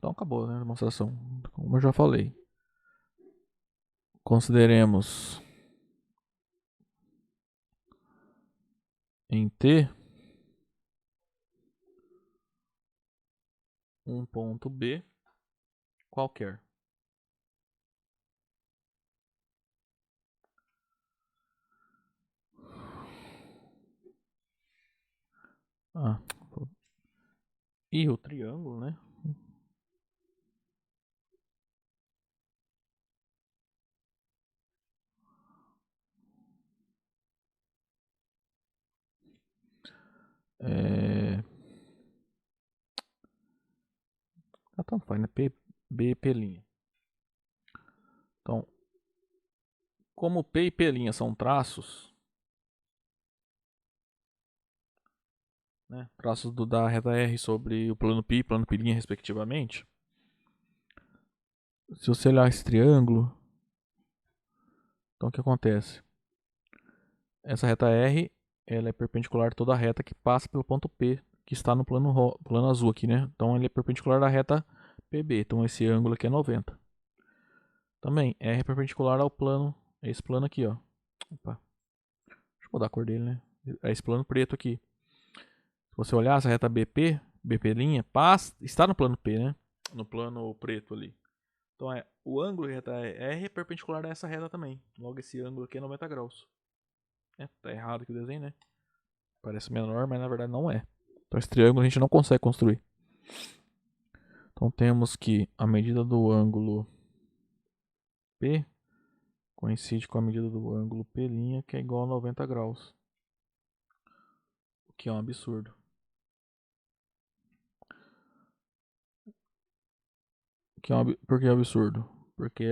Então acabou, né, a demonstração. Como eu já falei. Consideremos em T um ponto B qualquer. E o triângulo, né? Tanto faz, né? B e P'. Então, como P e P' são traços, né? Traços da reta R sobre o plano π e plano π', respectivamente. Se você olhar esse triângulo, então o que acontece? Essa reta R, ela é perpendicular a toda a reta que passa pelo ponto P, que está no plano azul aqui, né? Então ele é perpendicular à reta PB. Então esse ângulo aqui é 90. Também R é perpendicular ao plano, esse plano aqui, ó. Opa. Deixa eu mudar a cor dele, né? É esse plano preto aqui. Se você olhar essa reta BP, está no plano P, né? No plano preto ali. Então o ângulo da reta R é perpendicular a essa reta também. Logo esse ângulo aqui é 90 graus. Tá errado aqui o desenho, né? Parece menor, mas na verdade não é. Então esse triângulo a gente não consegue construir. Então temos que a medida do ângulo P coincide com a medida do ângulo P', que é igual a 90 graus. O que é um absurdo. Por que é absurdo? Porque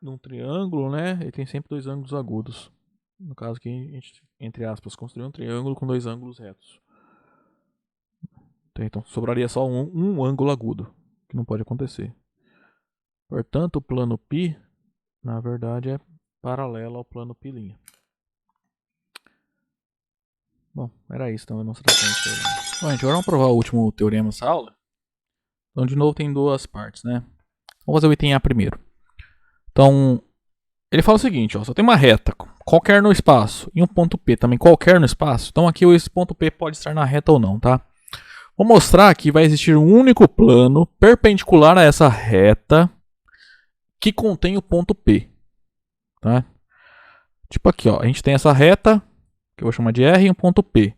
num triângulo, né, ele tem sempre dois ângulos agudos. No caso aqui, a gente, entre aspas, construiu um triângulo com dois ângulos retos. Então sobraria só um ângulo agudo, que não pode acontecer. Portanto, o plano π, na verdade, é paralelo ao plano π'. Bom, era isso então a demonstração. Bom, gente, agora vamos provar o último teorema dessa aula. Então, de novo, tem duas partes, né? Vamos fazer o item A primeiro. Então, ele fala o seguinte, ó, só tem uma reta qualquer no espaço e um ponto P também qualquer no espaço. Então, aqui esse ponto P pode estar na reta ou não, tá? Vou mostrar que vai existir um único plano perpendicular a essa reta que contém o ponto P, tá? Tipo aqui, ó, a gente tem essa reta, que eu vou chamar de R, e um ponto P.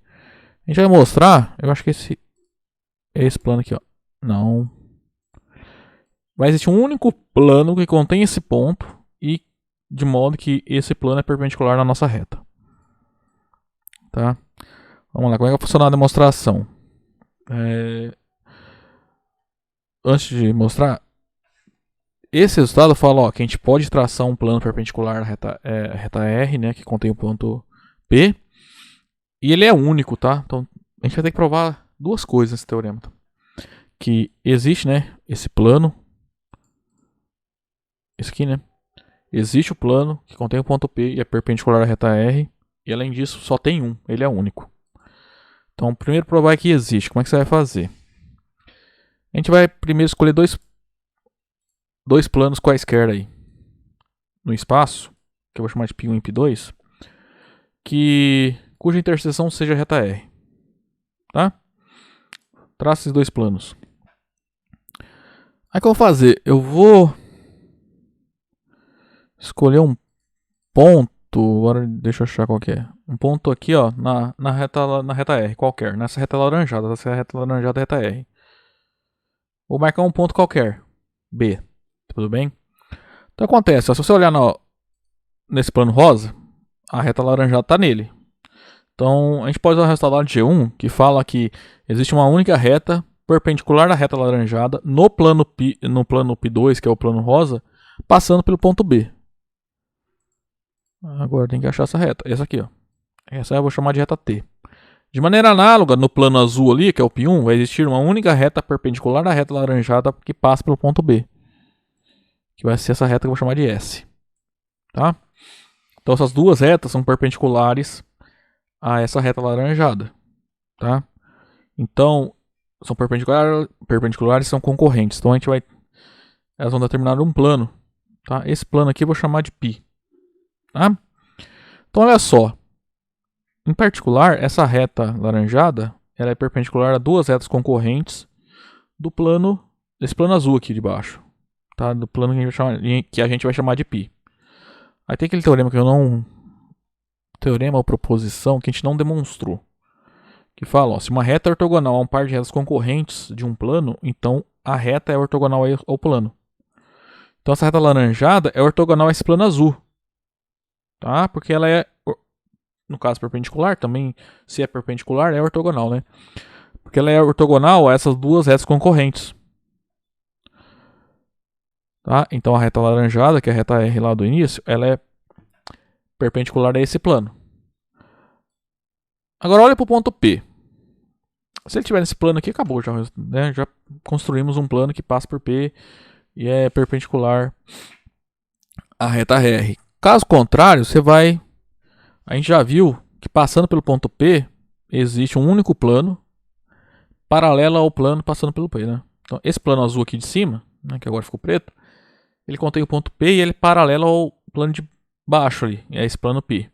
A gente vai mostrar, eu acho que esse plano aqui, ó. Não. Vai existir um único plano que contém esse ponto e de modo que esse plano é perpendicular na nossa reta. Tá? Vamos lá, como é que vai funcionar a demonstração? Antes de mostrar, esse resultado fala ó, que a gente pode traçar um plano perpendicular à reta R, né, que contém o ponto P, e ele é único, tá? Então a gente vai ter que provar duas coisas nesse teorema. Que existe, né, esse plano, esse aqui, né? Existe o plano que contém o ponto P e é perpendicular à reta R, e além disso só tem um, ele é único. Então, primeiro provar que existe. Como é que você vai fazer? A gente vai primeiro escolher dois planos quaisquer aí no espaço, que eu vou chamar de π1 e π2, cuja interseção seja a reta R. Tá? Traça esses dois planos. Aí o que eu vou fazer? Eu vou escolher um ponto. Agora deixa eu achar qual que é. Um ponto aqui, ó, na reta R, qualquer. Nessa reta laranjada. Essa reta laranjada é a reta R. Vou marcar um ponto qualquer. B. Tudo bem? Então acontece, ó, se você olhar nesse plano rosa, a reta laranjada está nele. Então a gente pode usar o resultado de G1, que fala que existe uma única reta perpendicular à reta laranjada no plano P2, que é o plano rosa, passando pelo ponto B. Agora tem que achar essa reta. Essa aqui, ó. Essa eu vou chamar de reta T. De maneira análoga, no plano azul ali, que é o P1, vai existir uma única reta perpendicular à reta laranjada que passa pelo ponto B. Que vai ser essa reta que eu vou chamar de S. Tá? Então essas duas retas são perpendiculares a essa reta laranjada. Tá? Então, são perpendiculares, são concorrentes. Então elas vão determinar um plano, tá? Esse plano aqui eu vou chamar de π, tá? Então olha só, em particular, essa reta laranjada, ela é perpendicular a duas retas concorrentes desse plano azul aqui de baixo, tá? Do plano que a gente vai chamar de π. Aí tem aquele teorema teorema ou proposição que a gente não demonstrou, que fala, ó, se uma reta é ortogonal a um par de retas concorrentes de um plano, então a reta é ortogonal ao plano. Então essa reta laranjada é ortogonal a esse plano azul, tá? Porque ela é, no caso perpendicular, também se é perpendicular é ortogonal, né? Porque ela é ortogonal a essas duas retas concorrentes. Tá? Então a reta laranjada, que é a reta R lá do início, ela é perpendicular a esse plano. Agora olha para o ponto P. Se ele estiver nesse plano aqui, acabou já, né? Já construímos um plano que passa por P e é perpendicular à reta R. Caso contrário, a gente já viu que passando pelo ponto P existe um único plano paralelo ao plano passando pelo P, né? Então esse plano azul aqui de cima, né, que agora ficou preto, ele contém o ponto P e ele é paralelo ao plano de baixo ali, é esse plano P.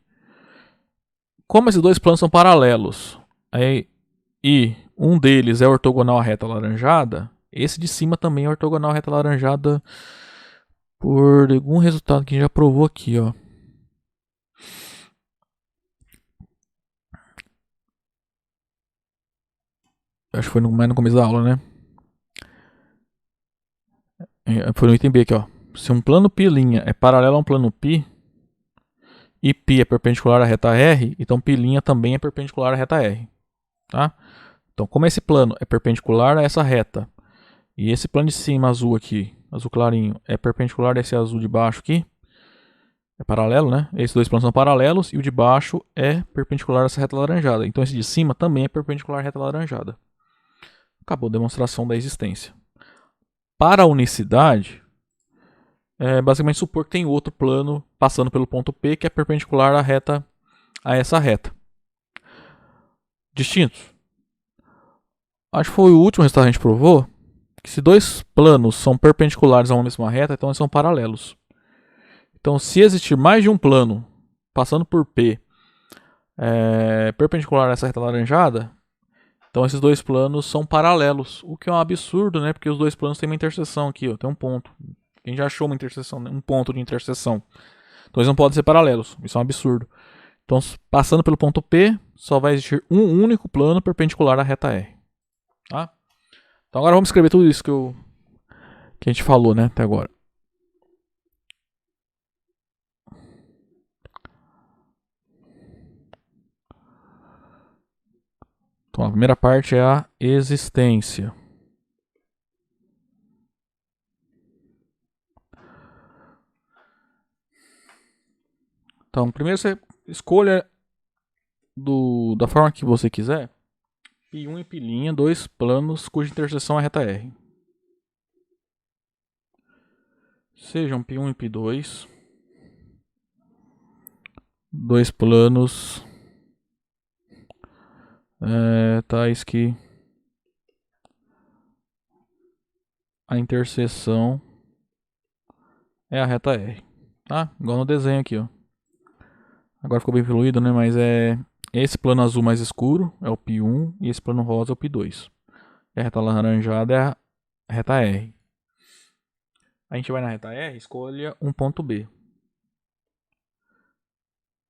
Como esses dois planos são paralelos e um deles é ortogonal à reta laranjada, esse de cima também é ortogonal à reta laranjada por algum resultado que a gente já provou aqui, ó. Acho que foi mais no começo da aula, né? Foi no item B aqui, ó. Se um plano π' é paralelo a um plano π e π é perpendicular à reta R, então π' também é perpendicular à reta R, tá? Então, como esse plano é perpendicular a essa reta e esse plano de cima azul aqui, azul clarinho, é perpendicular a esse azul de baixo aqui, é paralelo, né? Esses dois planos são paralelos e o de baixo é perpendicular a essa reta laranjada. Então esse de cima também é perpendicular à reta laranjada. Acabou a demonstração da existência. Para a unicidade, é basicamente supor que tem outro plano passando pelo ponto P que é perpendicular a essa reta. Distintos. Acho que foi o último resultado que a gente provou que se dois planos são perpendiculares a uma mesma reta, então eles são paralelos. Então, se existir mais de um plano passando por P perpendicular a essa reta laranjada, então esses dois planos são paralelos, o que é um absurdo, né? Porque os dois planos têm uma interseção aqui, ó, tem um ponto. A gente já achou uma interseção, né? Um ponto de interseção. Então eles não podem ser paralelos, isso é um absurdo. Então, passando pelo ponto P, só vai existir um único plano perpendicular à reta R. Tá? Então agora vamos escrever tudo isso que a gente falou, né, até agora. Então a primeira parte é a existência. Então, primeiro você escolha da forma que você quiser, π1 e π', dois planos cuja interseção é a reta R. Sejam π1 e π2, dois planos tais que a interseção é a reta R. Tá? Igual no desenho aqui, ó. Agora ficou bem fluido, né? Mas esse plano azul mais escuro é o π1 e esse plano rosa é o π2. E a reta laranjada é a reta R. A gente vai na reta R, escolha um ponto B.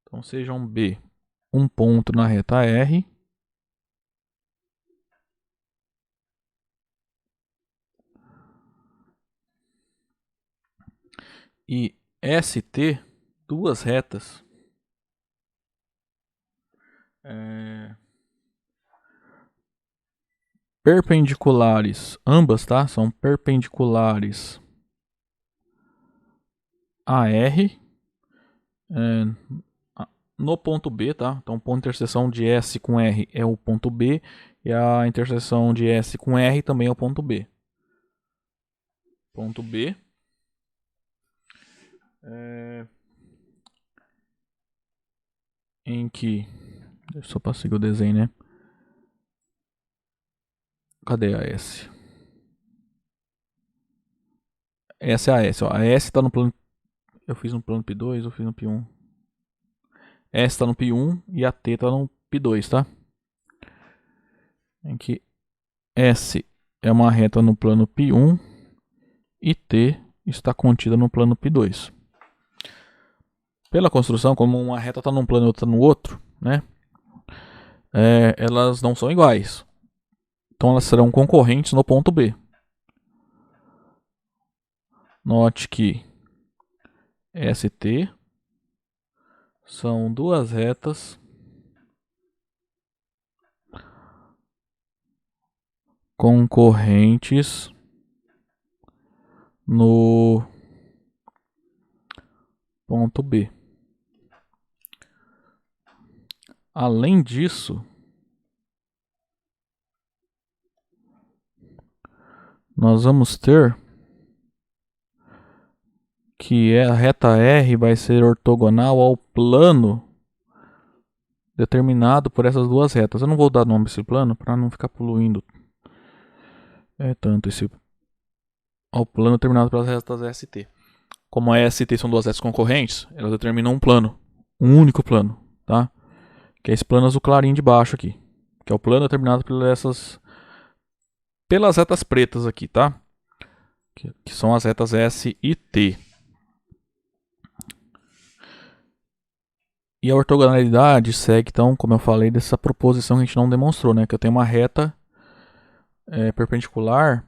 Então seja um B, um ponto na reta R. E ST, duas retas perpendiculares, ambas, tá? São perpendiculares a R no ponto B, tá? Então, o ponto de interseção de S com R é o ponto B e a interseção de S com R também é o ponto B. Ponto B em que, deixa eu só para seguir o desenho, né? Cadê a S? Essa é a S, ó. A S tá no plano... Eu fiz no plano P2, eu fiz no P1. S tá no P1 e a T tá no P2, tá? Em que S é uma reta no plano P1 e T está contida no plano P2. Pela construção, como uma reta está num plano e outra no outro, né? Elas não são iguais. Então elas serão concorrentes no ponto B. Note que ST são duas retas concorrentes no ponto B. Além disso, nós vamos ter que a reta R vai ser ortogonal ao plano determinado por essas duas retas. Eu não vou dar nome a esse plano para não ficar poluindo tanto esse ao plano determinado pelas retas ST. Como a ST são duas retas concorrentes, elas determinam um plano, um único plano, tá? Que é esse plano azul clarinho de baixo aqui, que é o plano determinado pelas retas pretas aqui, tá? Que são as retas S e T. E a ortogonalidade segue, então, como eu falei, dessa proposição que a gente não demonstrou, né? Que eu tenho uma reta perpendicular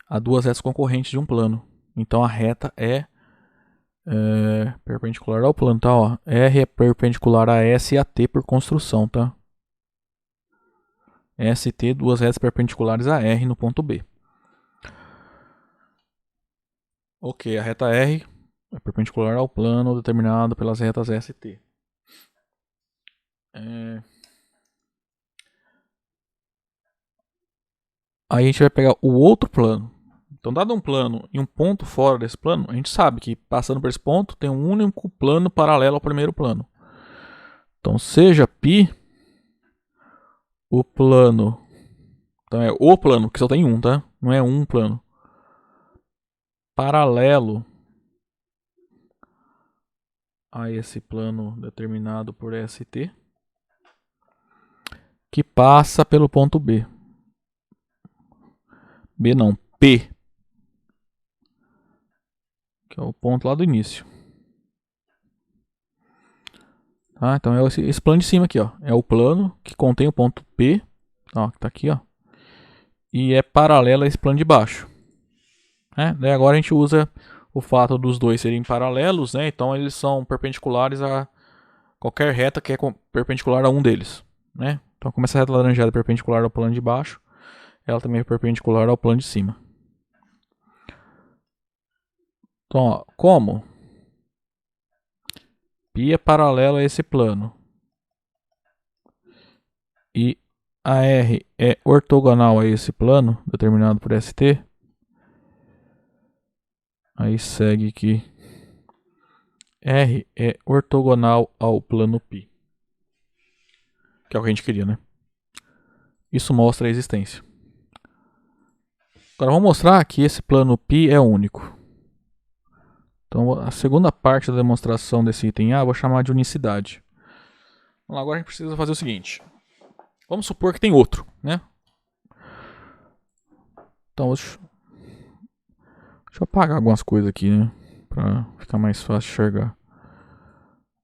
a duas retas concorrentes de um plano. Então a reta é perpendicular ao plano, tá? Ó, R é perpendicular a S e a T por construção, tá? ST, duas retas perpendiculares a R no ponto B. Ok, a reta R é perpendicular ao plano determinado pelas retas ST. Aí a gente vai pegar o outro plano. Então, dado um plano e um ponto fora desse plano, a gente sabe que passando por esse ponto tem um único plano paralelo ao primeiro plano. Então, seja π o plano. Então é o plano, que só tem um, tá? Não é um plano. Paralelo a esse plano determinado por ST, que passa pelo ponto B. B não, P, que é o ponto lá do início. Tá? Então é esse plano de cima aqui, ó. É o plano que contém o ponto P, ó, que tá aqui, ó. E é paralelo a esse plano de baixo. Daí agora a gente usa o fato dos dois serem paralelos, né? Então eles são perpendiculares a qualquer reta que é perpendicular a um deles, né? Então como essa reta laranjada é perpendicular ao plano de baixo, ela também é perpendicular ao plano de cima. Então, ó, como π é paralelo a esse plano e a R é ortogonal a esse plano, determinado por ST, aí segue que R é ortogonal ao plano π. Que é o que a gente queria, né? Isso mostra a existência. Agora vamos mostrar que esse plano π é único. Então a segunda parte da demonstração desse item A eu vou chamar de unicidade. Vamos lá, agora a gente precisa fazer o seguinte. Vamos supor que tem outro, né? Então deixa eu apagar algumas coisas aqui, né? Pra ficar mais fácil de enxergar.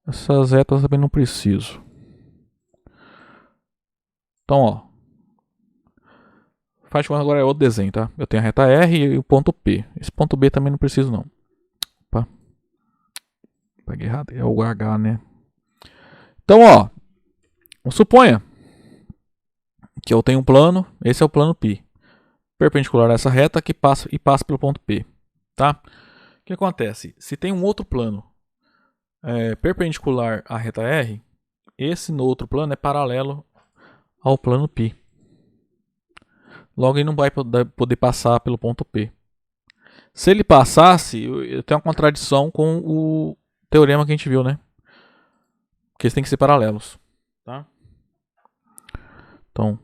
Essas retas também não preciso. Então, ó. Faz de conta agora é outro desenho, tá? Eu tenho a reta R e o ponto P. Esse ponto B também não preciso, não. Opa. Peguei errado. É o H, né? Então, ó. Suponha que eu tenho um plano. Esse é o plano π. Perpendicular a essa reta que passa pelo ponto P. Tá? O que acontece? Se tem um outro plano perpendicular à reta R, esse no outro plano é paralelo ao plano π. Logo ele não vai poder passar pelo ponto P. Se ele passasse, eu tenho uma contradição com o teorema que a gente viu, né? Porque eles têm que ser paralelos. Tá? Então,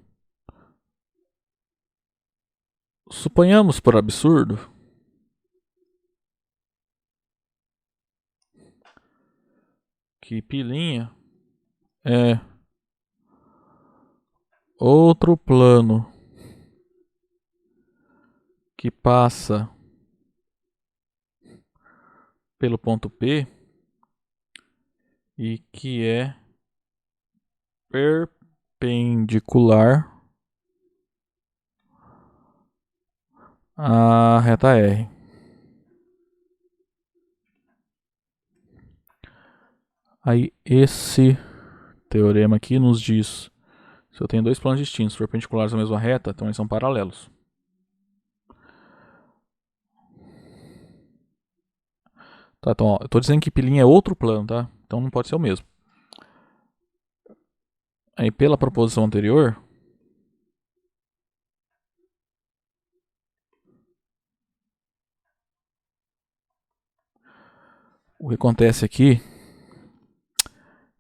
Suponhamos, por absurdo, que pilinha é outro plano que passa pelo ponto P e que é perpendicular à reta R. Aí esse teorema aqui nos diz, se eu tenho dois planos distintos perpendiculares à mesma reta, então eles são paralelos. Tá, então, ó, eu estou dizendo que pilinha é outro plano, tá? Então não pode ser o mesmo. Aí pela proposição anterior, o que acontece aqui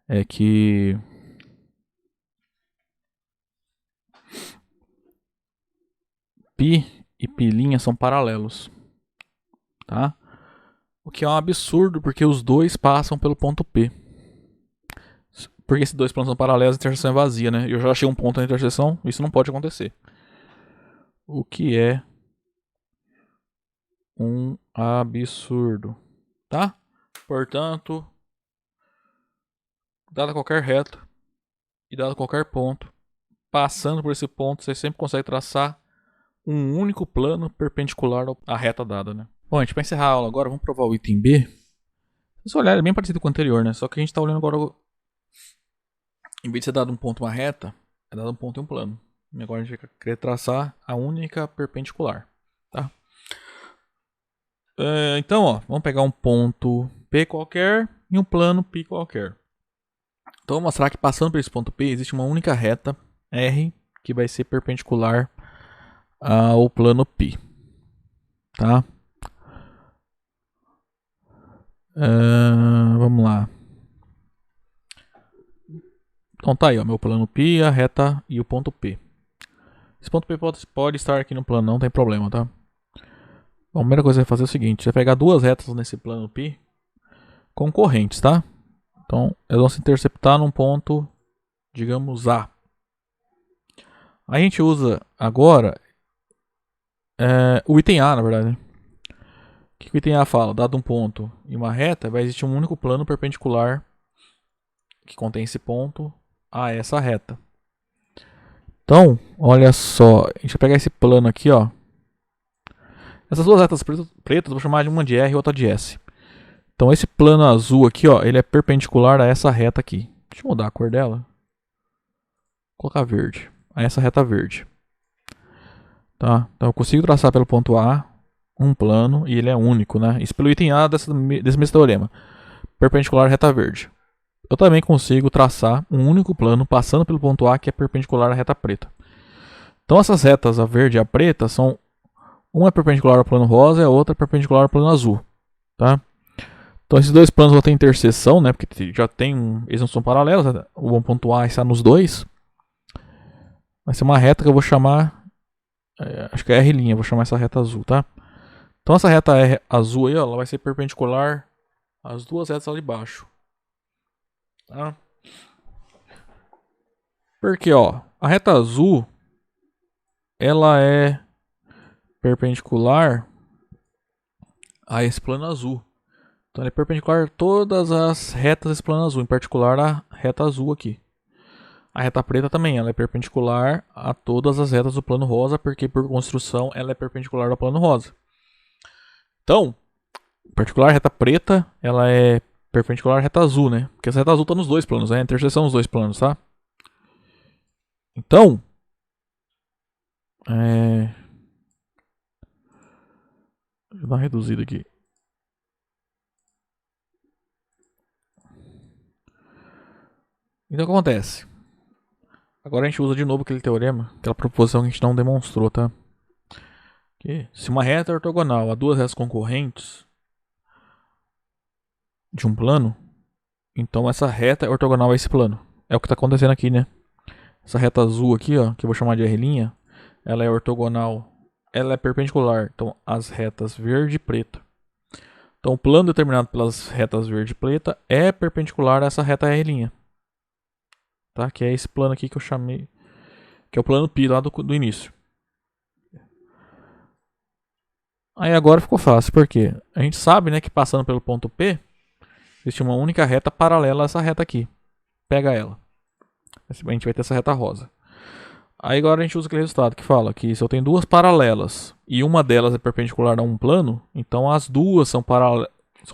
é que π e pilinha são paralelos, tá? O que é um absurdo, porque os dois passam pelo ponto P. Porque esses dois planos são paralelos, a interseção é vazia, né? Eu já achei um ponto na interseção, isso não pode acontecer. O que é um absurdo, tá? Portanto, dada qualquer reta e dado qualquer ponto, passando por esse ponto, você sempre consegue traçar um único plano perpendicular à reta dada, né? Bom, gente, para encerrar a aula agora, vamos provar o item B. Se você olhar, é bem parecido com o anterior, né? Só que a gente está olhando agora, em vez de ser dado um ponto e uma reta, é dado um ponto e um plano. E agora a gente vai querer traçar a única perpendicular, tá? Então, ó, vamos pegar um ponto P qualquer e um plano π qualquer. Então, vou mostrar que passando por esse ponto P, existe uma única reta R que vai ser perpendicular ao plano π, tá? Vamos lá. Então tá aí, ó, meu plano π, a reta e o ponto P. Esse ponto P pode estar aqui no plano, não tem problema, tá? Bom, a primeira coisa que você vai fazer é o seguinte, você vai pegar duas retas nesse plano π concorrentes, tá? Então, elas vão se interceptar num ponto, digamos, A. A gente usa agora o item A, na verdade. O que o item A fala? Dado um ponto e uma reta, vai existir um único plano perpendicular que contém esse ponto a essa reta. Então, olha só, a gente vai pegar esse plano aqui, ó. Essas duas retas pretas, eu vou chamar de uma de R e outra de S. Então esse plano azul aqui, ó, ele é perpendicular a essa reta aqui. Deixa eu mudar a cor dela. Vou colocar verde. A essa reta verde. Tá? Então eu consigo traçar pelo ponto A um plano e ele é único, né? Isso pelo item A desse mesmo teorema. Perpendicular à reta verde. Eu também consigo traçar um único plano passando pelo ponto A que é perpendicular à reta preta. Então essas retas, a verde e a preta, são uma é perpendicular ao plano rosa e a outra é perpendicular ao plano azul, tá? Então esses dois planos vão ter interseção, né? Porque já tem eles não são paralelos, né? O ponto A está nos dois. Vai ser uma reta que eu vou chamar, acho que é R', vou chamar essa reta azul, tá? Então essa reta R azul aí, ó, ela vai ser perpendicular às duas retas ali embaixo, tá? Porque, ó, a reta azul ela é perpendicular a esse plano azul. Então ele é perpendicular a todas as retas desse plano azul, em particular a reta azul aqui. A reta preta também, ela é perpendicular a todas as retas do plano rosa, porque por construção ela é perpendicular ao plano rosa. Então, em particular a reta preta, ela é perpendicular à reta azul, né? Porque essa reta azul está nos dois planos, né? A interseção dos dois planos, tá? Então, deixa eu dar uma reduzida aqui. Então o que acontece? Agora a gente usa de novo aquele teorema, aquela proposição que a gente não demonstrou, tá? Que se uma reta é ortogonal a duas retas concorrentes de um plano, então essa reta é ortogonal a esse plano. É o que está acontecendo aqui, né? Essa reta azul aqui, ó, que eu vou chamar de R', ela é ortogonal ela é perpendicular. Então, as retas verde e preta. Então, o plano determinado pelas retas verde e preta é perpendicular a essa reta R'. Tá? Que é esse plano aqui que eu chamei, que é o plano π lá do início. Aí agora ficou fácil, porque a gente sabe, né, que passando pelo ponto P, existe uma única reta paralela a essa reta aqui. Pega ela. A gente vai ter essa reta rosa. Aí agora a gente usa aquele resultado que fala que se eu tenho duas paralelas e uma delas é perpendicular a um plano, então as duas são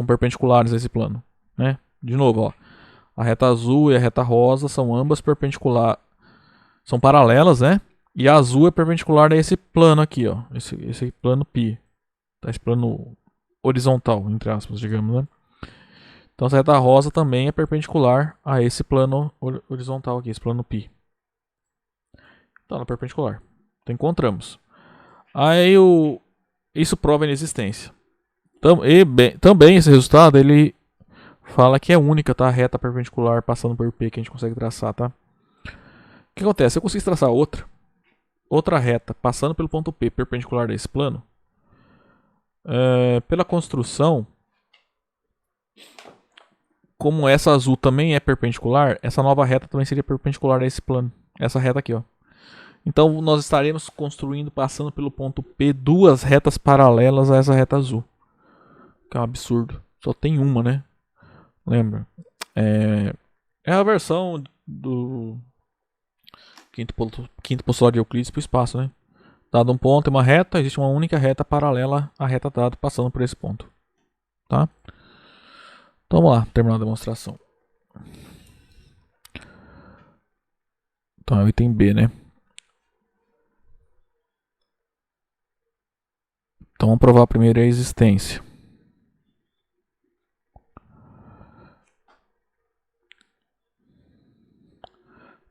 perpendiculares a esse plano, né? De novo, ó, a reta azul e a reta rosa são ambas perpendiculares, são paralelas, né? E a azul é perpendicular a esse plano aqui, ó, esse plano π, tá? Esse plano horizontal, entre aspas, digamos, né? Então essa reta rosa também é perpendicular a esse plano horizontal aqui, esse plano π. Tá na perpendicular. Então encontramos. Aí isso prova a inexistência. Também esse resultado ele fala que é única, tá? A reta perpendicular passando por P que a gente consegue traçar, tá? O que acontece? Se eu conseguisse traçar outra reta passando pelo ponto P perpendicular a esse plano, pela construção, como essa azul também é perpendicular, essa nova reta também seria perpendicular a esse plano. Essa reta aqui, ó. Então nós estaremos construindo, passando pelo ponto P, duas retas paralelas a essa reta azul. Que é um absurdo. Só tem uma, né? Lembra? É a versão do quinto postulado de Euclides para o espaço, né? Dado um ponto e uma reta, existe uma única reta paralela à reta dada passando por esse ponto. Tá? Então vamos lá, terminar a demonstração. Então é o item B, né? Então vamos provar primeiro a existência.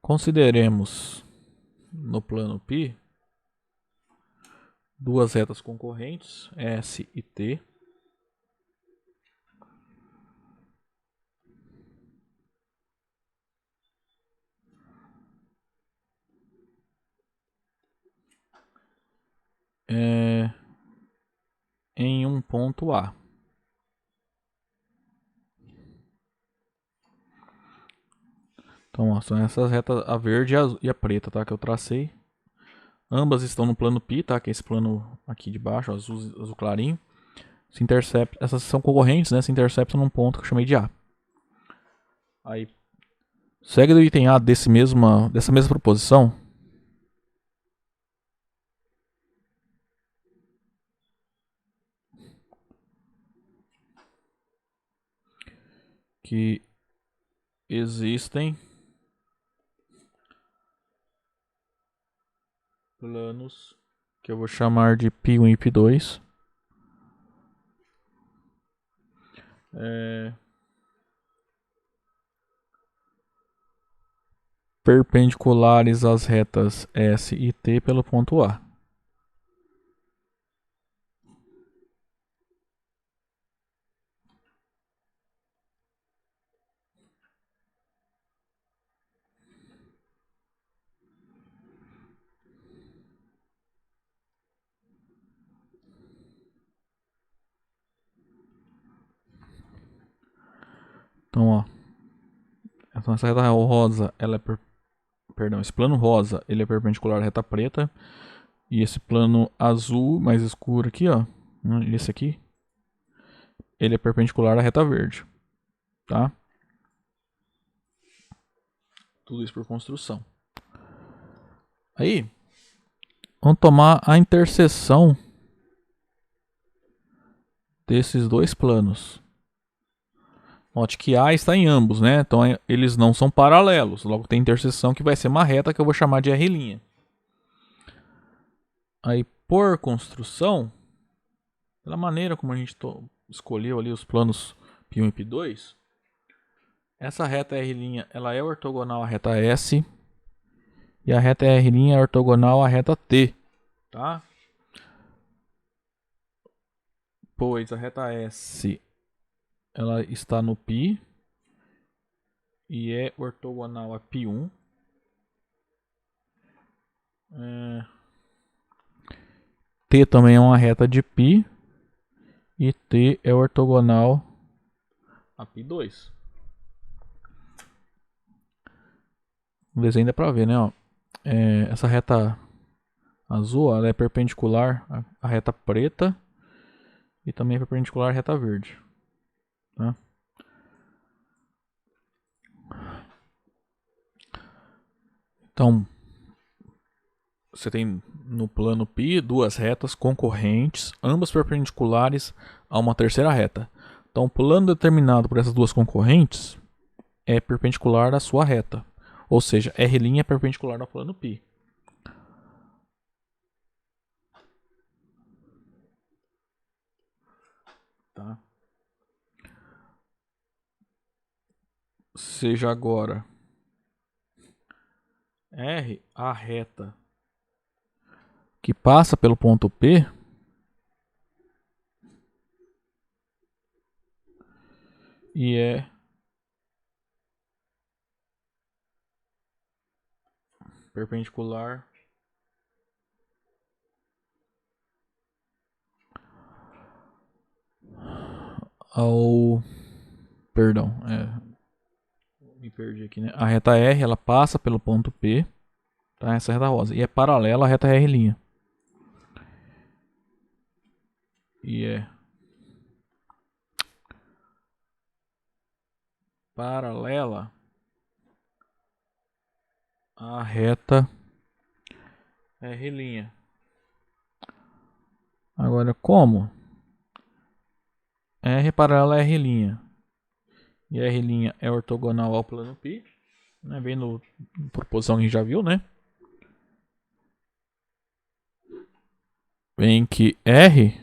Consideremos no plano π duas retas concorrentes, S e T. Em um ponto A. Então, ó, são essas retas, a verde e a preta, tá? Que eu tracei. Ambas estão no plano π, tá? Que é esse plano aqui de baixo, azul clarinho. Se intercepta, essas são concorrentes, né? Se interceptam num ponto que eu chamei de A. Aí, segue do item A dessa mesma proposição. Que existem planos que eu vou chamar de π1 e π2. Perpendiculares às retas S e T pelo ponto A. Então, ó, então essa reta rosa, ela é perdão, esse plano rosa, ele é perpendicular à reta preta, e esse plano azul mais escuro aqui, ó, esse aqui, ele é perpendicular à reta verde, tá? Tudo isso por construção. Aí, vamos tomar a interseção desses dois planos. Note que A está em ambos, né? Então eles não são paralelos. Logo tem interseção que vai ser uma reta que eu vou chamar de R'. Aí por construção, pela maneira como a gente escolheu ali os planos π1 e π2, essa reta R' ela é ortogonal à reta S e a reta R' é ortogonal à reta T, tá? Pois a reta S ela está no π e é ortogonal a π1. T também é uma reta de π. E T é ortogonal a π2. No desenho dá pra ver, né? Ó. Essa reta azul, ó, ela é perpendicular à reta preta. E também é perpendicular à reta verde. Tá? Então, você tem no plano π duas retas concorrentes, ambas perpendiculares a uma terceira reta. Então, o plano determinado por essas duas concorrentes é perpendicular à sua reta. Ou seja, R' é perpendicular ao plano π. Tá? Seja agora R a reta que passa pelo ponto P e é perpendicular ao... Perdão, me perdi aqui, né? A reta R, ela passa pelo ponto P, tá? Essa reta rosa, e é paralela à reta R'. E é paralela à reta R'. Agora, como? R paralela a R'. E R' é ortogonal ao plano π, né? Bem no proposição que a gente já viu, né? Vem que R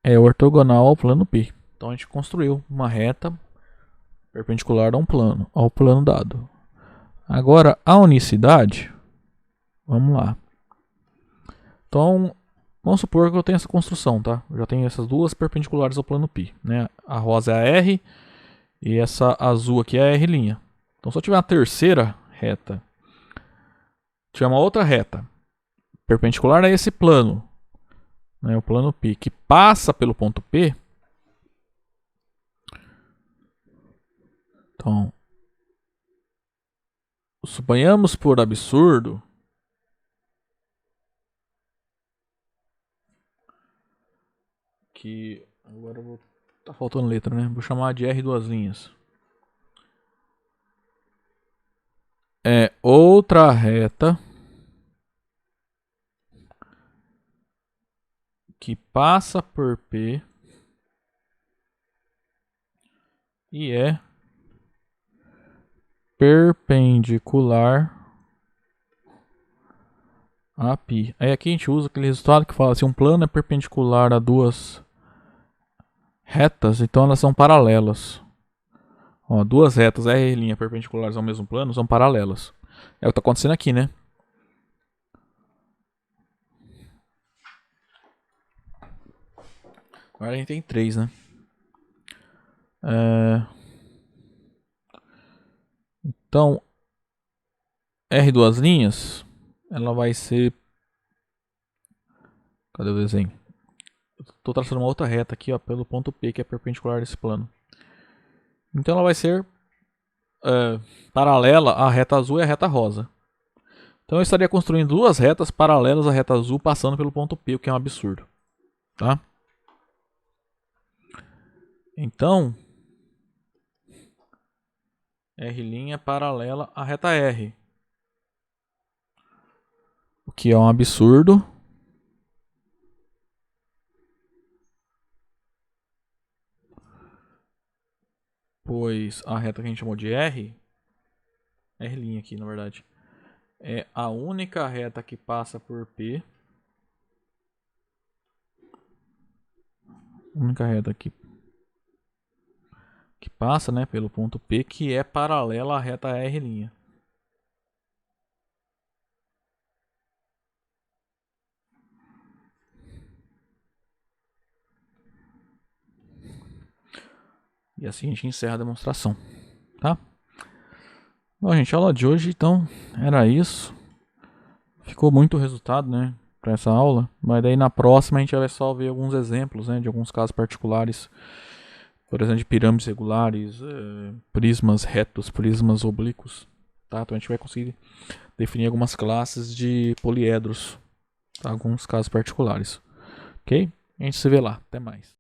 é ortogonal ao plano π. Então a gente construiu uma reta perpendicular a um plano, ao plano dado. Agora a unicidade, vamos lá. Então vamos supor que eu tenho essa construção, tá? Eu já tenho essas duas perpendiculares ao plano π, né? A rosa é a R e essa azul aqui é a R'. Então se eu tiver uma terceira reta, tiver uma outra reta perpendicular a esse plano, né, o plano π, que passa pelo ponto P, então, suponhamos por absurdo que... Agora eu vou... Tá faltando letra, né? Vou chamar de R duas linhas. É outra reta que passa por P e é perpendicular a π. Aí aqui a gente usa aquele resultado que fala se um plano é perpendicular a duas retas, então elas são paralelas. Ó, duas retas R' perpendiculares ao mesmo plano são paralelas. É o que está acontecendo aqui, né? Agora a gente tem três, né? Então, R duas linhas, ela vai ser... Cadê o desenho? Estou traçando uma outra reta aqui, ó, pelo ponto P, que é perpendicular a esse plano. Então ela vai ser paralela à reta azul e à reta rosa. Então eu estaria construindo duas retas paralelas à reta azul passando pelo ponto P, o que é um absurdo. Tá? Então, R' é paralela à reta R. O que é um absurdo. Pois a reta que a gente chamou de R aqui na verdade, é a única reta que passa por P. Única reta que passa, né, pelo ponto P, que é paralela à reta R'. E assim a gente encerra a demonstração, tá? Bom, gente, a aula de hoje, então, era isso. Ficou muito resultado, né? para essa aula, mas daí na próxima a gente vai só ver alguns exemplos, né, de alguns casos particulares, por exemplo, de pirâmides regulares, prismas retos, prismas oblíquos, tá? Então a gente vai conseguir definir algumas classes de poliedros, tá? Alguns casos particulares, ok? A gente se vê lá, até mais.